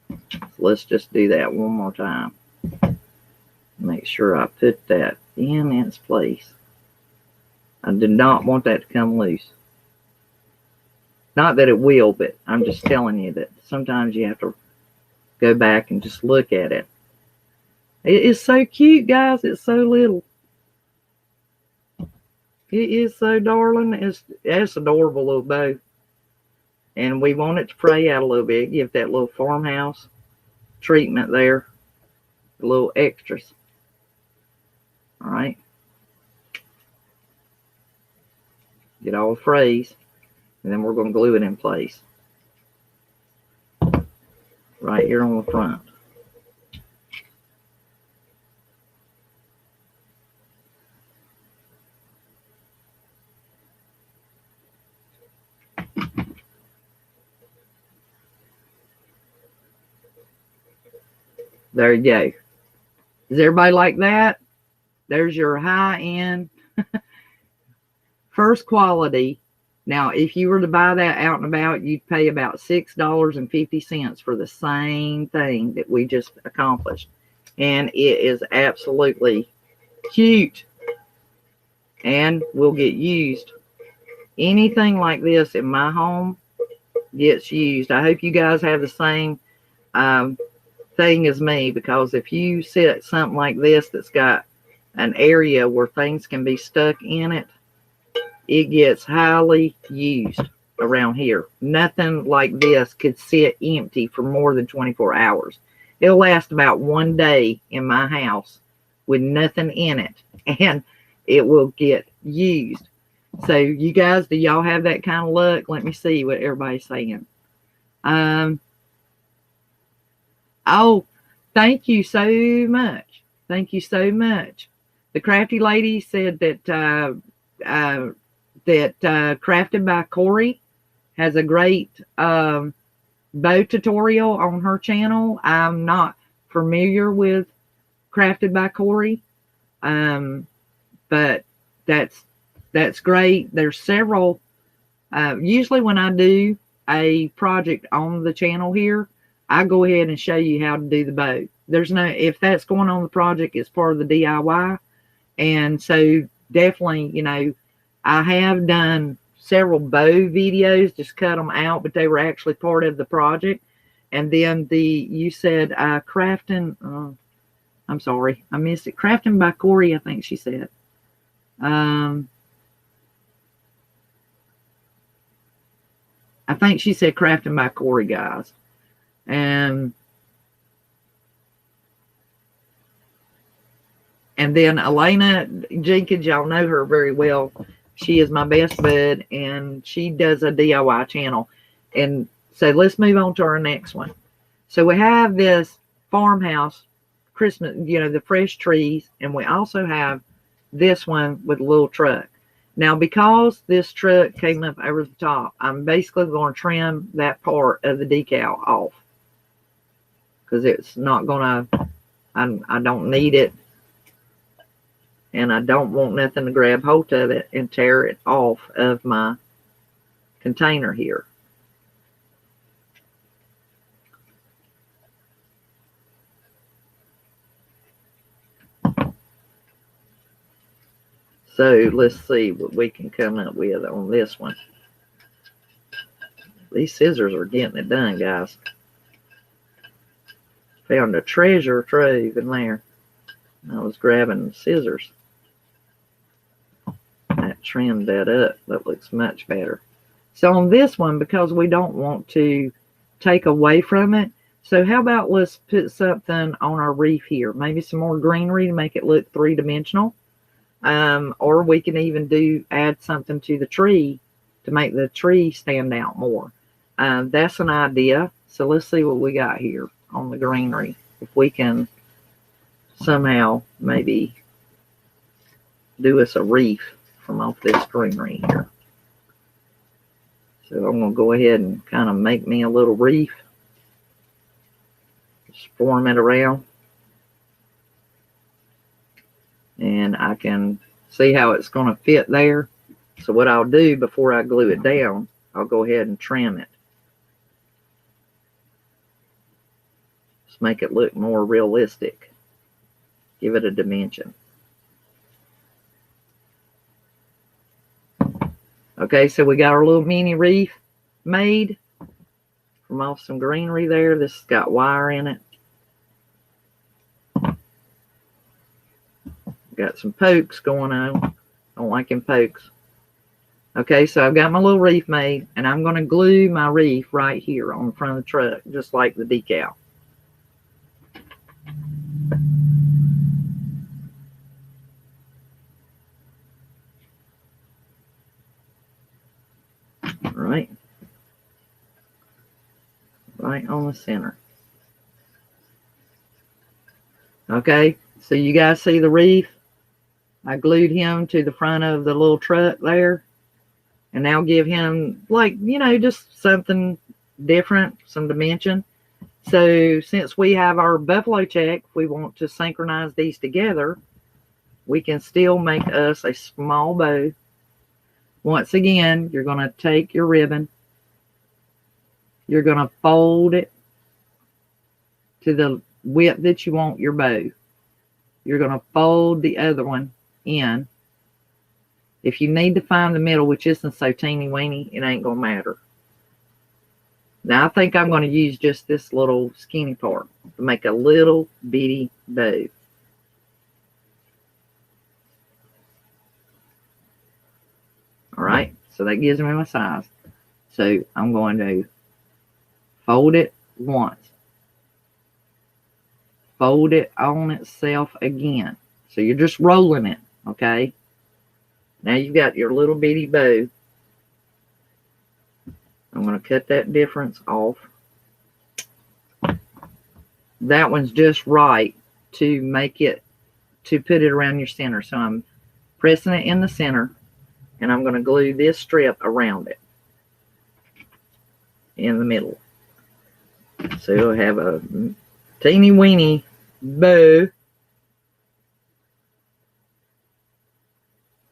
So let's just do that one more time. Make sure I put that in its place. I do not want that to come loose. Not that it will, but I'm just telling you that sometimes you have to go back and just look at it. It is so cute, guys. It's so little. It is so darling. It's adorable little bow. And we want it to fray out a little bit. Give that little farmhouse treatment there. A little extras. All right. Get all the frays. And then we're going to glue it in place. Right here on the front. There you go. Does everybody like that? There's your high-end, first quality. Now, if you were to buy that out and about, you'd pay about $6.50 for the same thing that we just accomplished. And it is absolutely cute and will get used. Anything like this in my home gets used. I hope you guys have the same thing as me, because if you set something like this that's got an area where things can be stuck in it, it gets highly used around here. Nothing like this could sit empty for more than 24 hours. It'll last about 1 day in my house with nothing in it, and it will get used. So you guys, do y'all have that kind of luck? Let me see what everybody's saying. Oh, thank you so much. Thank you so much. The crafty lady said that Crafted by Corey has a great bow tutorial on her channel. I'm not familiar with Crafted by Corey, but that's great. There's several. Usually when I do a project on the channel here, I go ahead and show you how to do the bow. There's no, if that's going on the project, it's part of the DIY. And so definitely, you know, I have done several bow videos, just cut them out, but they were actually part of the project. And then you said crafting, I'm sorry, I missed it. Crafting by Corey, I think she said. I think she said Crafting by Corey, guys. And then Elena Jenkins, y'all know her very well. She is my best bud, and she does a DIY channel. And so let's move on to our next one. So we have this farmhouse Christmas, you know, the fresh trees, and we also have this one with a little truck. Now, because this truck came up over the top, I'm basically going to trim that part of the decal off, because it's not going to, I don't need it, and I don't want nothing to grab hold of it and tear it off of my container here. So let's see what we can come up with on this one. These scissors are getting it done, guys. Found a treasure trove in there. I was grabbing scissors. That trimmed that up. That looks much better. So on this one, because we don't want to take away from it, so how about let's put something on our reef here. Maybe some more greenery to make it look three-dimensional. Or we can even add something to the tree to make the tree stand out more. That's an idea. So let's see what we got here on the greenery. If we can somehow maybe do us a wreath from off this greenery here. So I'm going to go ahead and kind of make me a little wreath. Just form it around. And I can see how it's going to fit there. So what I'll do before I glue it down, I'll go ahead and trim it. Just make it look more realistic. Give it a dimension. Okay, so we got our little mini wreath made from off some greenery there. This has got wire in it. Got some pokes going on. Don't like them pokes. Okay, so I've got my little wreath made, and I'm going to glue my wreath right here on the front of the truck, just like the decal. Right on the center. Okay, so you guys see the wreath? I glued him to the front of the little truck there, and now give him, like, you know, just something different, some dimension. So since we have our buffalo check, we want to synchronize these together. We can still make us a small bow. Once again, you're going to take your ribbon. You're going to fold it to the width that you want your bow. You're going to fold the other one in. If you need to find the middle, which isn't so teeny weeny, it ain't going to matter. Now I think I'm going to use just this little skinny part to make a little bitty bow. All right, so that gives me my size. So I'm going to fold it once. Fold it on itself again. So you're just rolling it, okay? Now you've got your little bitty bow. I'm going to cut that difference off. That one's just right to make it, to put it around your center. So I'm pressing it in the center, and I'm going to glue this strip around it in the middle. So you'll have a teeny weeny bow.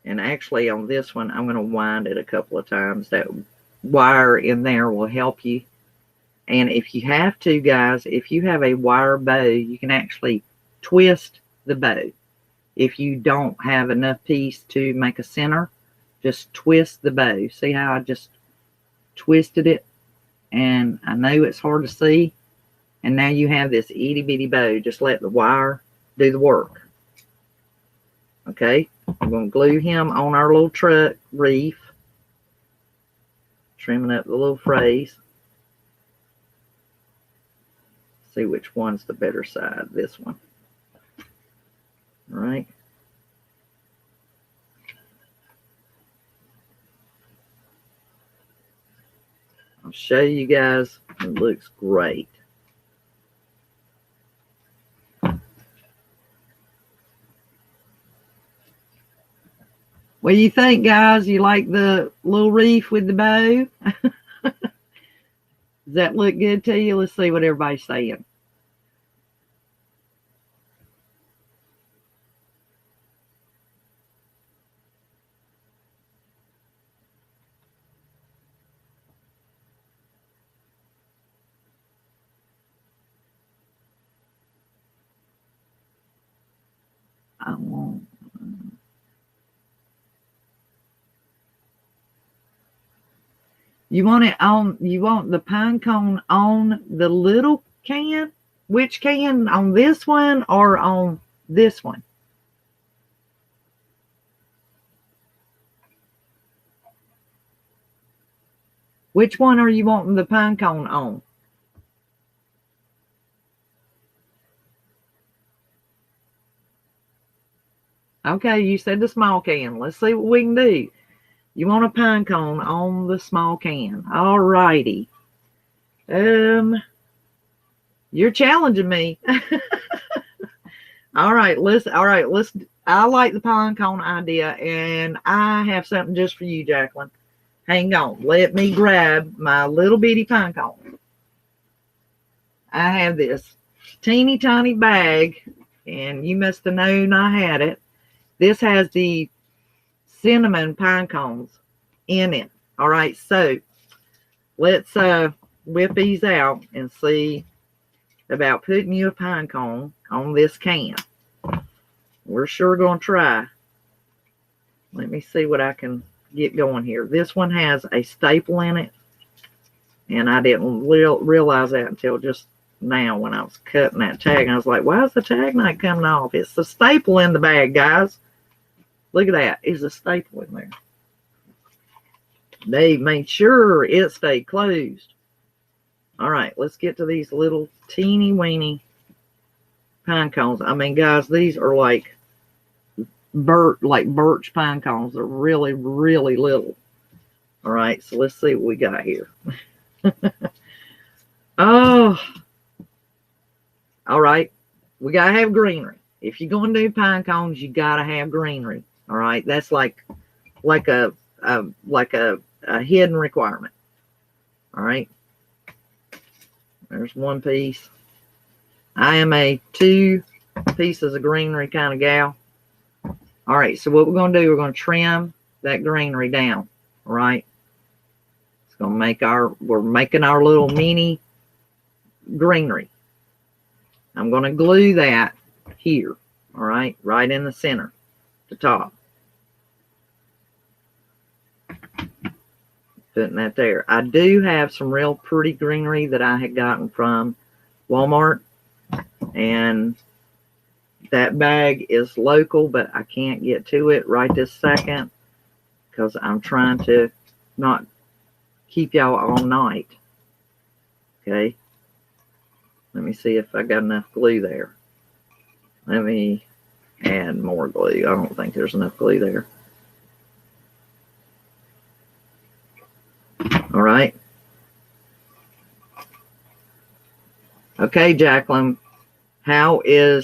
And actually on this one, I'm going to wind it a couple of times. That wire in there will help you. And if you have to, guys, if you have a wire bow, you can actually twist the bow. If you don't have enough piece to make a center, just twist the bow. See how I just twisted it? And I know it's hard to see. And now you have this itty bitty bow. Just let the wire do the work. Okay, I'm going to glue him on our little truck wreath. Trimming up the little phrase. See which one's the better side. This one. All right. I'll show you guys. It looks great. What do you think, guys? You like the little wreath with the bow? Does that look good to you? Let's see what everybody's saying. I won't. You want it on, you want the pine cone on the little can? Which can? On this one or on this one? Which one are you wanting the pine cone on? Okay, you said the small can. Let's see what we can do. You want a pine cone on the small can. All righty. You're challenging me. All right, I like the pine cone idea, and I have something just for you, Jacqueline. Hang on. Let me grab my little bitty pine cone. I have this teeny tiny bag, and you must have known I had it. This has the cinnamon pine cones in it. All right, so let's whip these out and see about putting you a pine cone on this can. We're sure going to try. Let me see what I can get going here. This one has a staple in it, and I didn't realize that until just now when I was cutting that tag. I was like, why is the tag not coming off? It's the staple in the bag, guys. Look at that. It's a staple in there. They made sure it stayed closed. All right, let's get to these little teeny weeny pine cones. I mean, guys, these are like birch pine cones. They're really, really little. All right, so let's see what we got here. Oh, all right. We got to have greenery. If you're going to do pine cones, you got to have greenery. All right, that's like a hidden requirement. All right. There's one piece. I am a 2 pieces of greenery kind of gal. All right, so what we're going to do, we're going to trim that greenery down. All right. It's going to make we're making our little mini greenery. I'm going to glue that here. All right, right in the center, the top. Putting that there. I do have some real pretty greenery that I had gotten from Walmart, and that bag is local, but I can't get to it right this second because I'm trying to not keep y'all all night. Okay, let me see if I got enough glue there. Let me add more glue. I don't think there's enough glue there. All right. Okay, Jacqueline, I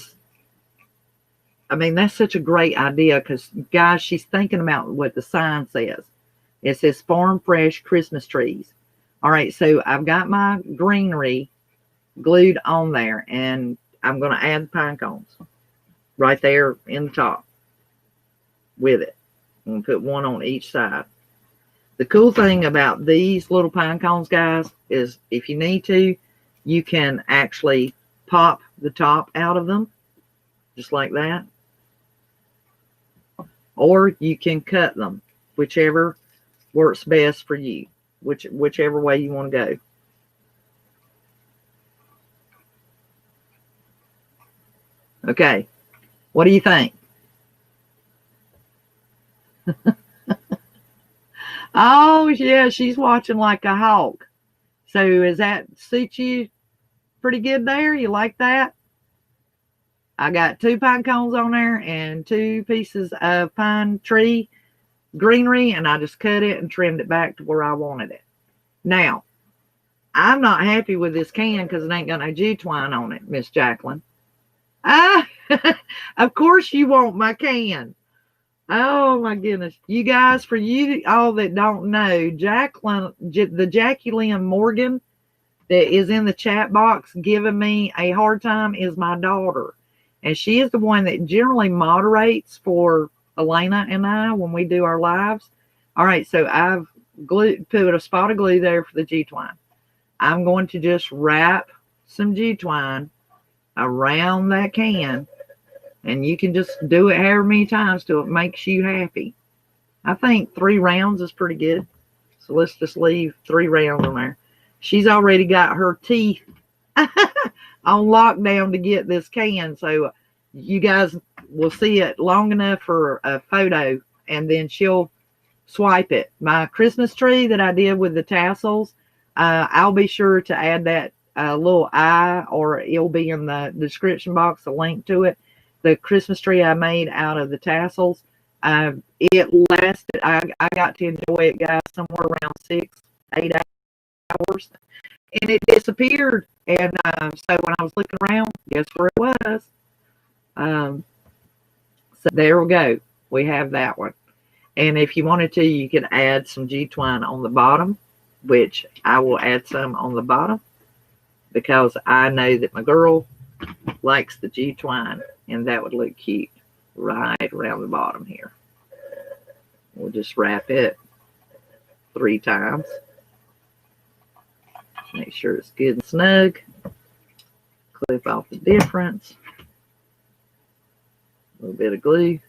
mean, that's such a great idea because, guys, she's thinking about what the sign says. It says Farm Fresh Christmas Trees. All right, so I've got my greenery glued on there, and I'm going to add the pine cones right there in the top with it. I'm going to put one on each side. The cool thing about these little pine cones, guys, is if you need to, you can actually pop the top out of them, just like that. Or you can cut them, whichever works best for you, whichever way you want to go. Okay, what do you think? Oh, yeah, she's watching like a hawk. So does that suit you pretty good there? You like that? I got 2 pine cones on there and 2 pieces of pine tree greenery, and I just cut it and trimmed it back to where I wanted it. Now, I'm not happy with this can because it ain't got no jute twine on it, Miss Jacqueline. Ah, of course you want my can. Oh my goodness. You guys, for you all that don't know, Jacqueline, the Jackie Lynn Morgan that is in the chat box giving me a hard time is my daughter. And she is the one that generally moderates for Elena and I when we do our lives. All right, so I've put a spot of glue there for the G-twine. I'm going to just wrap some G-twine around that can. And you can just do it however many times till it makes you happy. I think 3 rounds is pretty good. So let's just leave 3 rounds on there. She's already got her teeth on lockdown to get this can. So you guys will see it long enough for a photo, and then she'll swipe it. My Christmas tree that I did with the tassels, I'll be sure to add that little eye, or it'll be in the description box, a link to it. The Christmas tree I made out of the tassels, it lasted. I got to enjoy it, guys, somewhere around 6-8 hours. and it disappeared. And so when I was looking around, guess where it was? So there we go. We have that one. And if you wanted to, you could add some G-twine on the bottom, which I will add some on the bottom because I know that my girl likes the G-twine, and that would look cute right around the bottom here. We'll just wrap it 3 times. Make sure it's good and snug. Clip off the difference. A little bit of glue.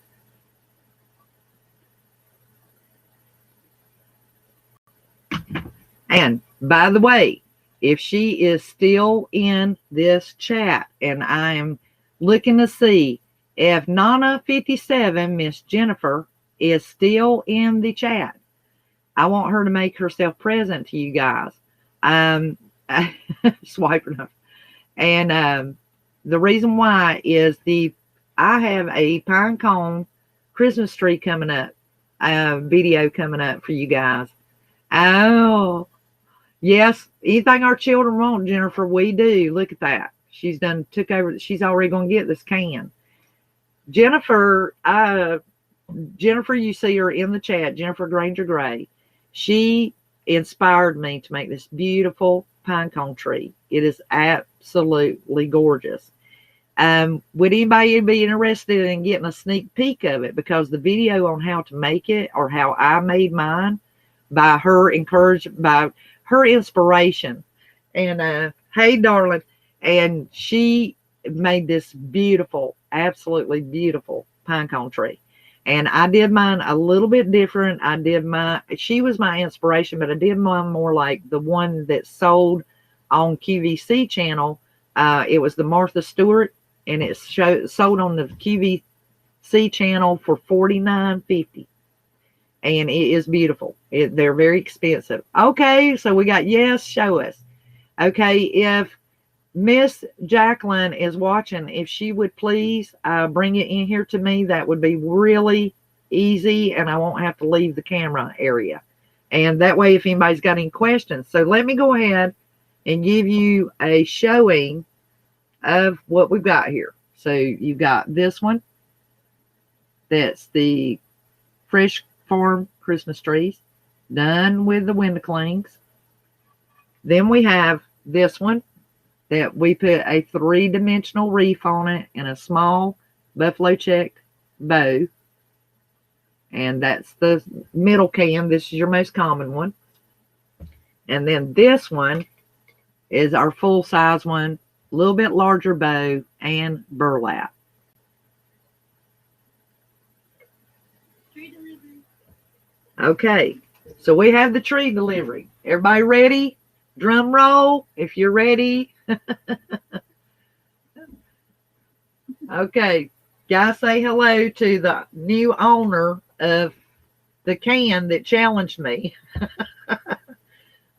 And by the way, if she is still in this chat, and I am looking to see if Nana57, Miss Jennifer, is still in the chat, I want her to make herself present to you guys. Swiping up. And the reason why is I have a pine cone Christmas tree coming up, video coming up for you guys. Oh, yes, anything our children want, Jennifer, we do. Look at that. She's took over. She's already going to get this can. Jennifer, you see her in the chat, Jennifer Granger Gray. She inspired me to make this beautiful pine cone tree. It is absolutely gorgeous. Would anybody be interested in getting a sneak peek of it? Because the video on how to make it, or how I made mine, by her inspiration. And hey, darling, and she made this beautiful, absolutely beautiful pine cone tree. And I did mine a little bit different. She was my inspiration, but I did mine more like the one that sold on QVC channel. It was the Martha Stewart, and it sold on the QVC channel for $49.50. And it is beautiful. They're very expensive. Okay, so we got yes, show us. Okay, if Miss Jacqueline is watching, if she would please bring it in here to me, that would be really easy, and I won't have to leave the camera area. And that way, if anybody's got any questions. So let me go ahead and give you a showing of what we've got here. So you've got this one. That's the Fresh Farm Christmas trees, done with the window clings. Then we have this one that we put a 3-dimensional reef on it and a small buffalo checked bow. And that's the middle can. This is your most common one. And then this one is our full size one, a little bit larger bow and burlap. Okay, so we have the tree delivery. Everybody ready? Drum roll if you're ready. Okay, guys, say hello to the new owner of the can that challenged me.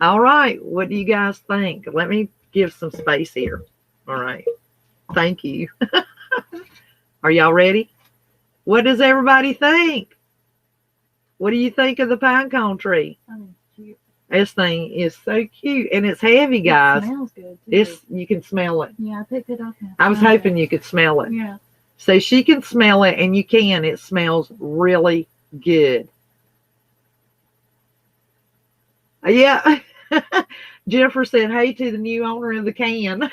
All right, what do you guys think? Let me give some space here. All right, thank you. Are y'all ready? What does everybody think? What do you think of the pine cone tree? Cute. This thing is so cute, and it's heavy, guys. It smells good too. You can smell it. Yeah, I picked it up now. I was hoping you could smell it. Yeah. So she can smell it, and you can. It smells really good. Yeah. Jennifer said, hey to the new owner of the can.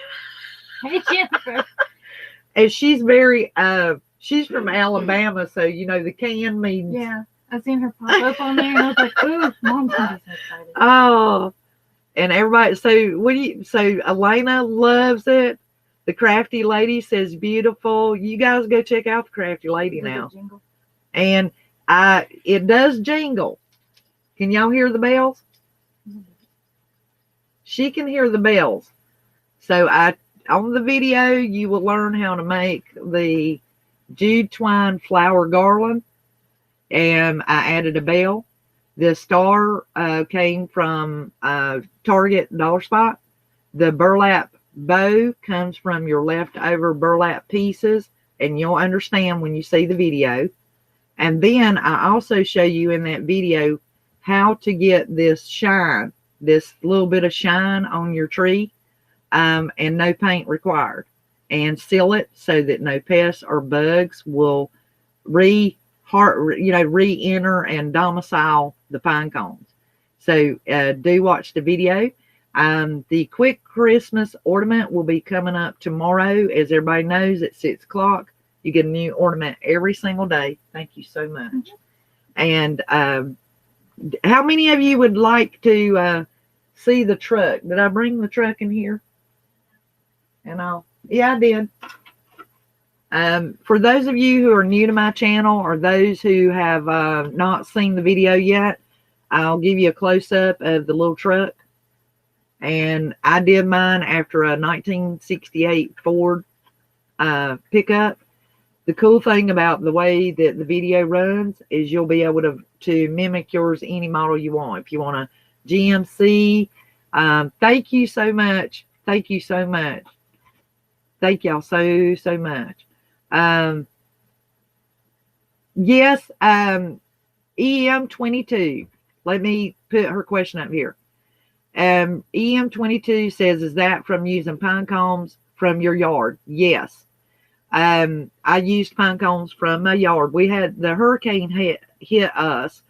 Hey, Jennifer. And she's very, she's from Alabama, so, you know, the can means. Yeah. I seen her pop up on there, and I was like, "Ooh, Mom's gonna be so excited." Oh, and everybody. So Elena loves it. The Crafty Lady says beautiful. You guys go check out the Crafty Lady now. And it does jingle. Can y'all hear the bells? She can hear the bells. So on the video, you will learn how to make the jute twine flower garland. And I added a bell. The star came from Target Dollar Spot. The burlap bow comes from your leftover burlap pieces, and you'll understand when you see the video. And then I also show you in that video how to get this shine this little bit of shine on your tree, and no paint required. And seal it so that no pests or bugs will re-enter and domicile the pine cones. So do watch the video. The quick Christmas ornament will be coming up tomorrow. As everybody knows, at 6 o'clock, you get a new ornament every single day. Thank you so much. And how many of you would like to see the truck? Did I bring the truck in here? Yeah, I did. For those of you who are new to my channel, or those who have not seen the video yet, I'll give you a close-up of the little truck. And I did mine after a 1968 Ford pickup. The cool thing about the way that the video runs is you'll be able to mimic yours any model you want. If you want a GMC, thank you so much. Thank you so much. Thank y'all so much. Yes, EM22. Let me put her question up here. EM22 says, is that from using pine cones from your yard? Yes. I used pine cones from my yard. We had the hurricane hit us,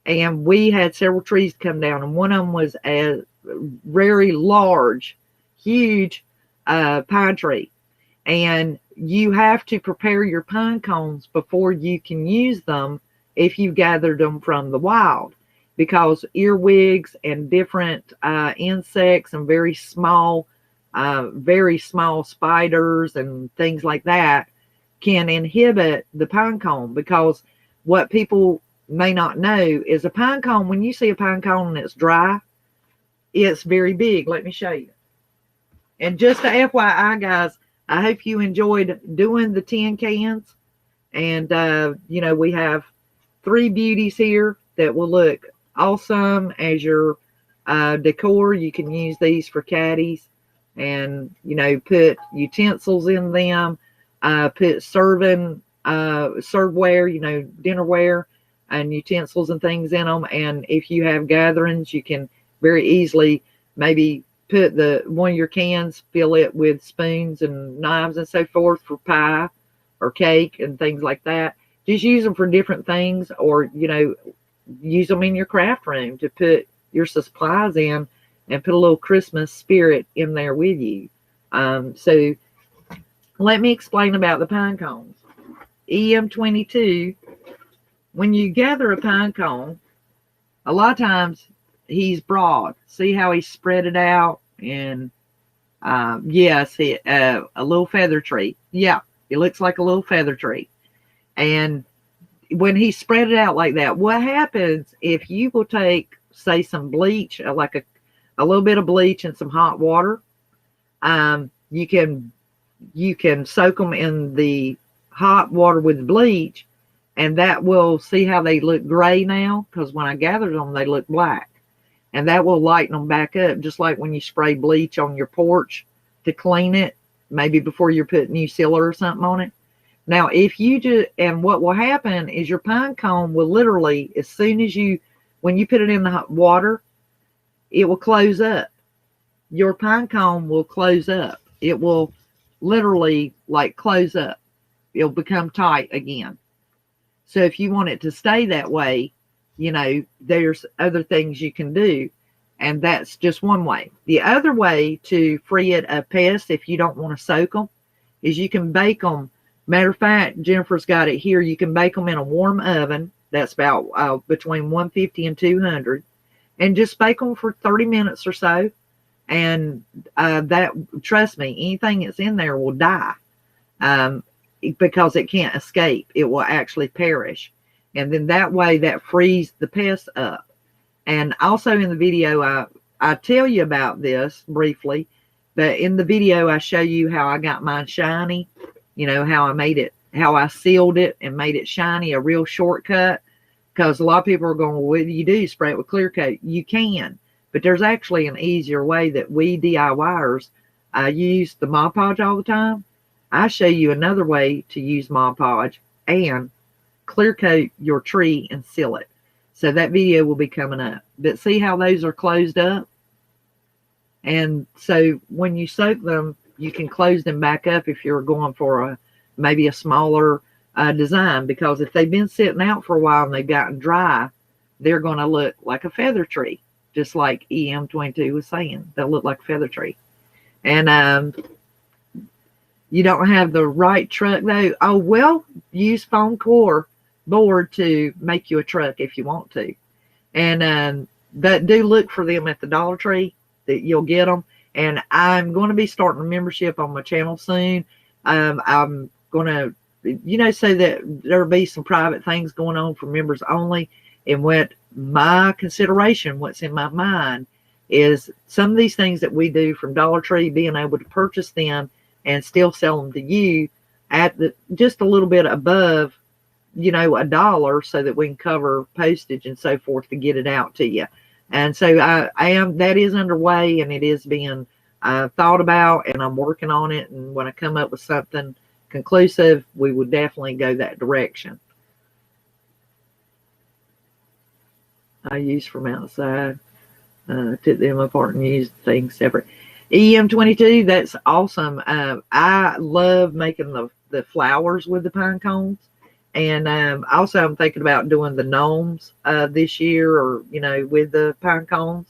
and we had several trees come down, and one of them was a very large, huge pine tree. And you have to prepare your pine cones before you can use them if you gathered them from the wild, because earwigs and different insects and very small spiders and things like that can inhibit the pine cone. Because what people may not know is a pine cone, when you see a pine cone and it's dry, it's very big. Let me show you. And just a FYI, guys, I hope you enjoyed doing the tin cans. And, you know, we have 3 beauties here that will look awesome as your decor. You can use these for caddies and, you know, put utensils in them, put serveware, you know, dinnerware and utensils and things in them. And if you have gatherings, you can very easily maybe put one of your cans, fill it with spoons and knives and so forth for pie or cake and things like that. Just use them for different things, or, you know, use them in your craft room to put your supplies in and put a little Christmas spirit in there with you. So let me explain about the pine cones. EM22, when you gather a pine cone, a lot of times he's broad. See how he spread it out? And yes, a little feather tree. Yeah, it looks like a little feather tree. And when he spread it out like that, what happens if you will take, say, some bleach, like a little bit of bleach and some hot water, you can soak them in the hot water with bleach, and that will, see how they look gray now? Because when I gathered them, they look black. And that will lighten them back up, just like when you spray bleach on your porch to clean it, maybe before you're putting new sealer or something on it. Now, if you do, and what will happen is your pine cone will literally, as soon as when you put it in the hot water, it will close up. Your pine cone will close up. It will literally like close up. It'll become tight again. So if you want it to stay that way, you know, there's other things you can do. And that's just one way. The other way to free it of pests, if you don't want to soak them, is you can bake them. Matter of fact, Jennifer's got it here. You can bake them in a warm oven. That's about between 150 and 200. And just bake them for 30 minutes or so. And that, trust me, anything that's in there will die. Because it can't escape. It will actually perish. And then that way, that frees the pests up. And also in the video, I tell you about this briefly, but in the video, I show you how I got mine shiny, you know, how I made it, how I sealed it and made it shiny, a real shortcut. Because a lot of people are going, well, what do you do? Spray it with clear coat. You can, but there's actually an easier way that we DIYers use the Mod Podge all the time. I show you another way to use Mod Podge and clear coat your tree and seal it. So that video will be coming up. But see how those are closed up? And so when you soak them, you can close them back up if you're going for maybe a smaller design, because if they've been sitting out for a while and they've gotten dry, they're going to look like a feather tree, just like EM22 was saying. They'll look like a feather tree. And you don't have the right truck though. Oh, well, use foam core board to make you a truck if you want to. And but do look for them at the Dollar Tree, that you'll get them. And I'm going to be starting a membership on my channel soon. I'm going to, say that there'll be some private things going on for members only. And what my consideration, what's in my mind, is some of these things that we do from Dollar Tree, being able to purchase them and still sell them to you at just a little bit above, $1, so that we can cover postage and so forth to get it out to you. And so that is underway, and it is being thought about, and I'm working on it. And when I come up with something conclusive, we would definitely go that direction. I use from outside, took them apart and used things separate. EM22, that's awesome. I love making the flowers with the pine cones. And also I'm thinking about doing the gnomes this year, or, with the pine cones.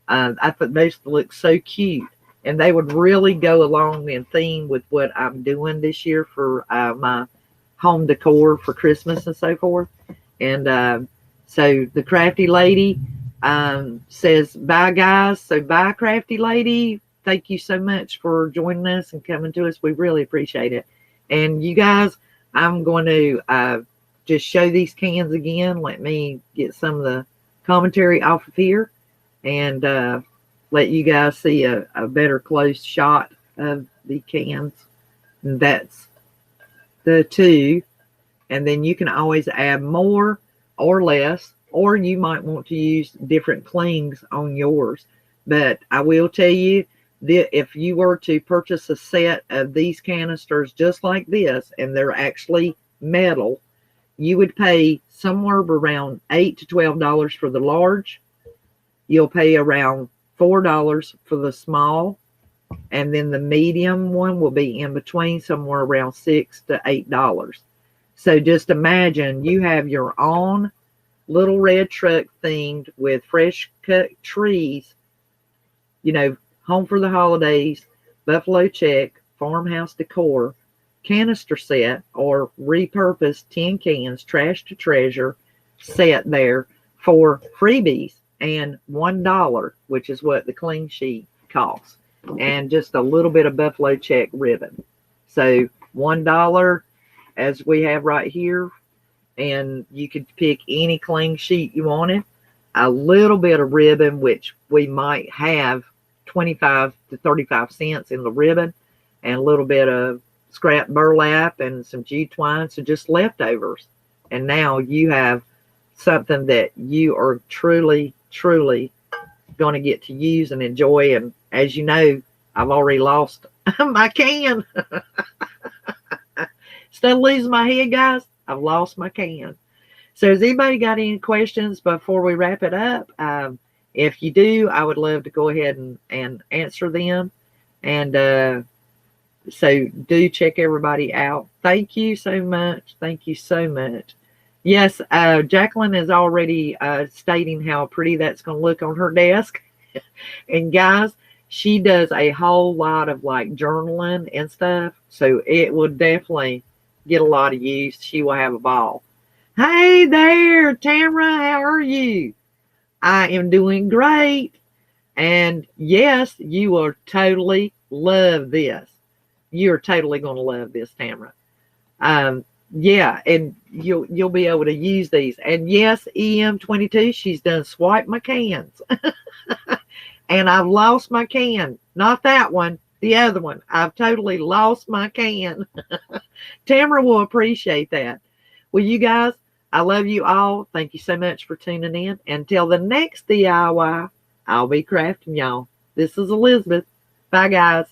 I thought those look so cute. And they would really go along in theme with what I'm doing this year for my home decor for Christmas and so forth. And so the Crafty Lady says, bye, guys. So bye, Crafty Lady. Thank you so much for joining us and coming to us. We really appreciate it. And you guys, I'm going to just show these cans again. Let me get some of the commentary off of here, and let you guys see a better close shot of the cans. And that's the two. And then you can always add more or less, or you might want to use different clings on yours. But I will tell you that if you were to purchase a set of these canisters just like this, and they're actually metal, you would pay somewhere around $8 to $12 for the large. You'll pay around $4 for the small, and then the medium one will be in between, somewhere around $6 to $8. So just imagine you have your own little red truck themed with fresh cut trees, Home for the Holidays, Buffalo Check, Farmhouse Decor, canister set, or Repurpose Tin Cans, Trash to Treasure set there for freebies, and $1, which is what the clean sheet costs, and just a little bit of Buffalo Check ribbon. So $1, as we have right here, and you could pick any clean sheet you wanted, a little bit of ribbon, which we might have 25 to 35 cents in the ribbon, and a little bit of scrap burlap and some jute twine, so just leftovers. And now you have something that you are truly going to get to use and enjoy. And as you know, I've already lost my can. Instead of losing my head, guys, I've lost my can. So has anybody got any questions before we wrap it up? If you do, I would love to go ahead and answer them. And so do check everybody out. Thank you so much. Thank you so much. Yes, Jacqueline is already stating how pretty that's going to look on her desk. And guys, she does a whole lot of like journaling and stuff. So it will definitely get a lot of use. She will have a ball. Hey there, Tamara, how are you? I am doing great. And yes, you will totally love this. You're totally going to love this, Tamara. Yeah, and you'll be able to use these. And yes, EM22, she's done swiped my cans. And I've lost my can. Not that one, the other one. I've totally lost my can. Tamara will appreciate that. Well, you guys, I love you all. Thank you so much for tuning in. Until the next DIY, I'll be crafting y'all. This is Elizabeth. Bye, guys.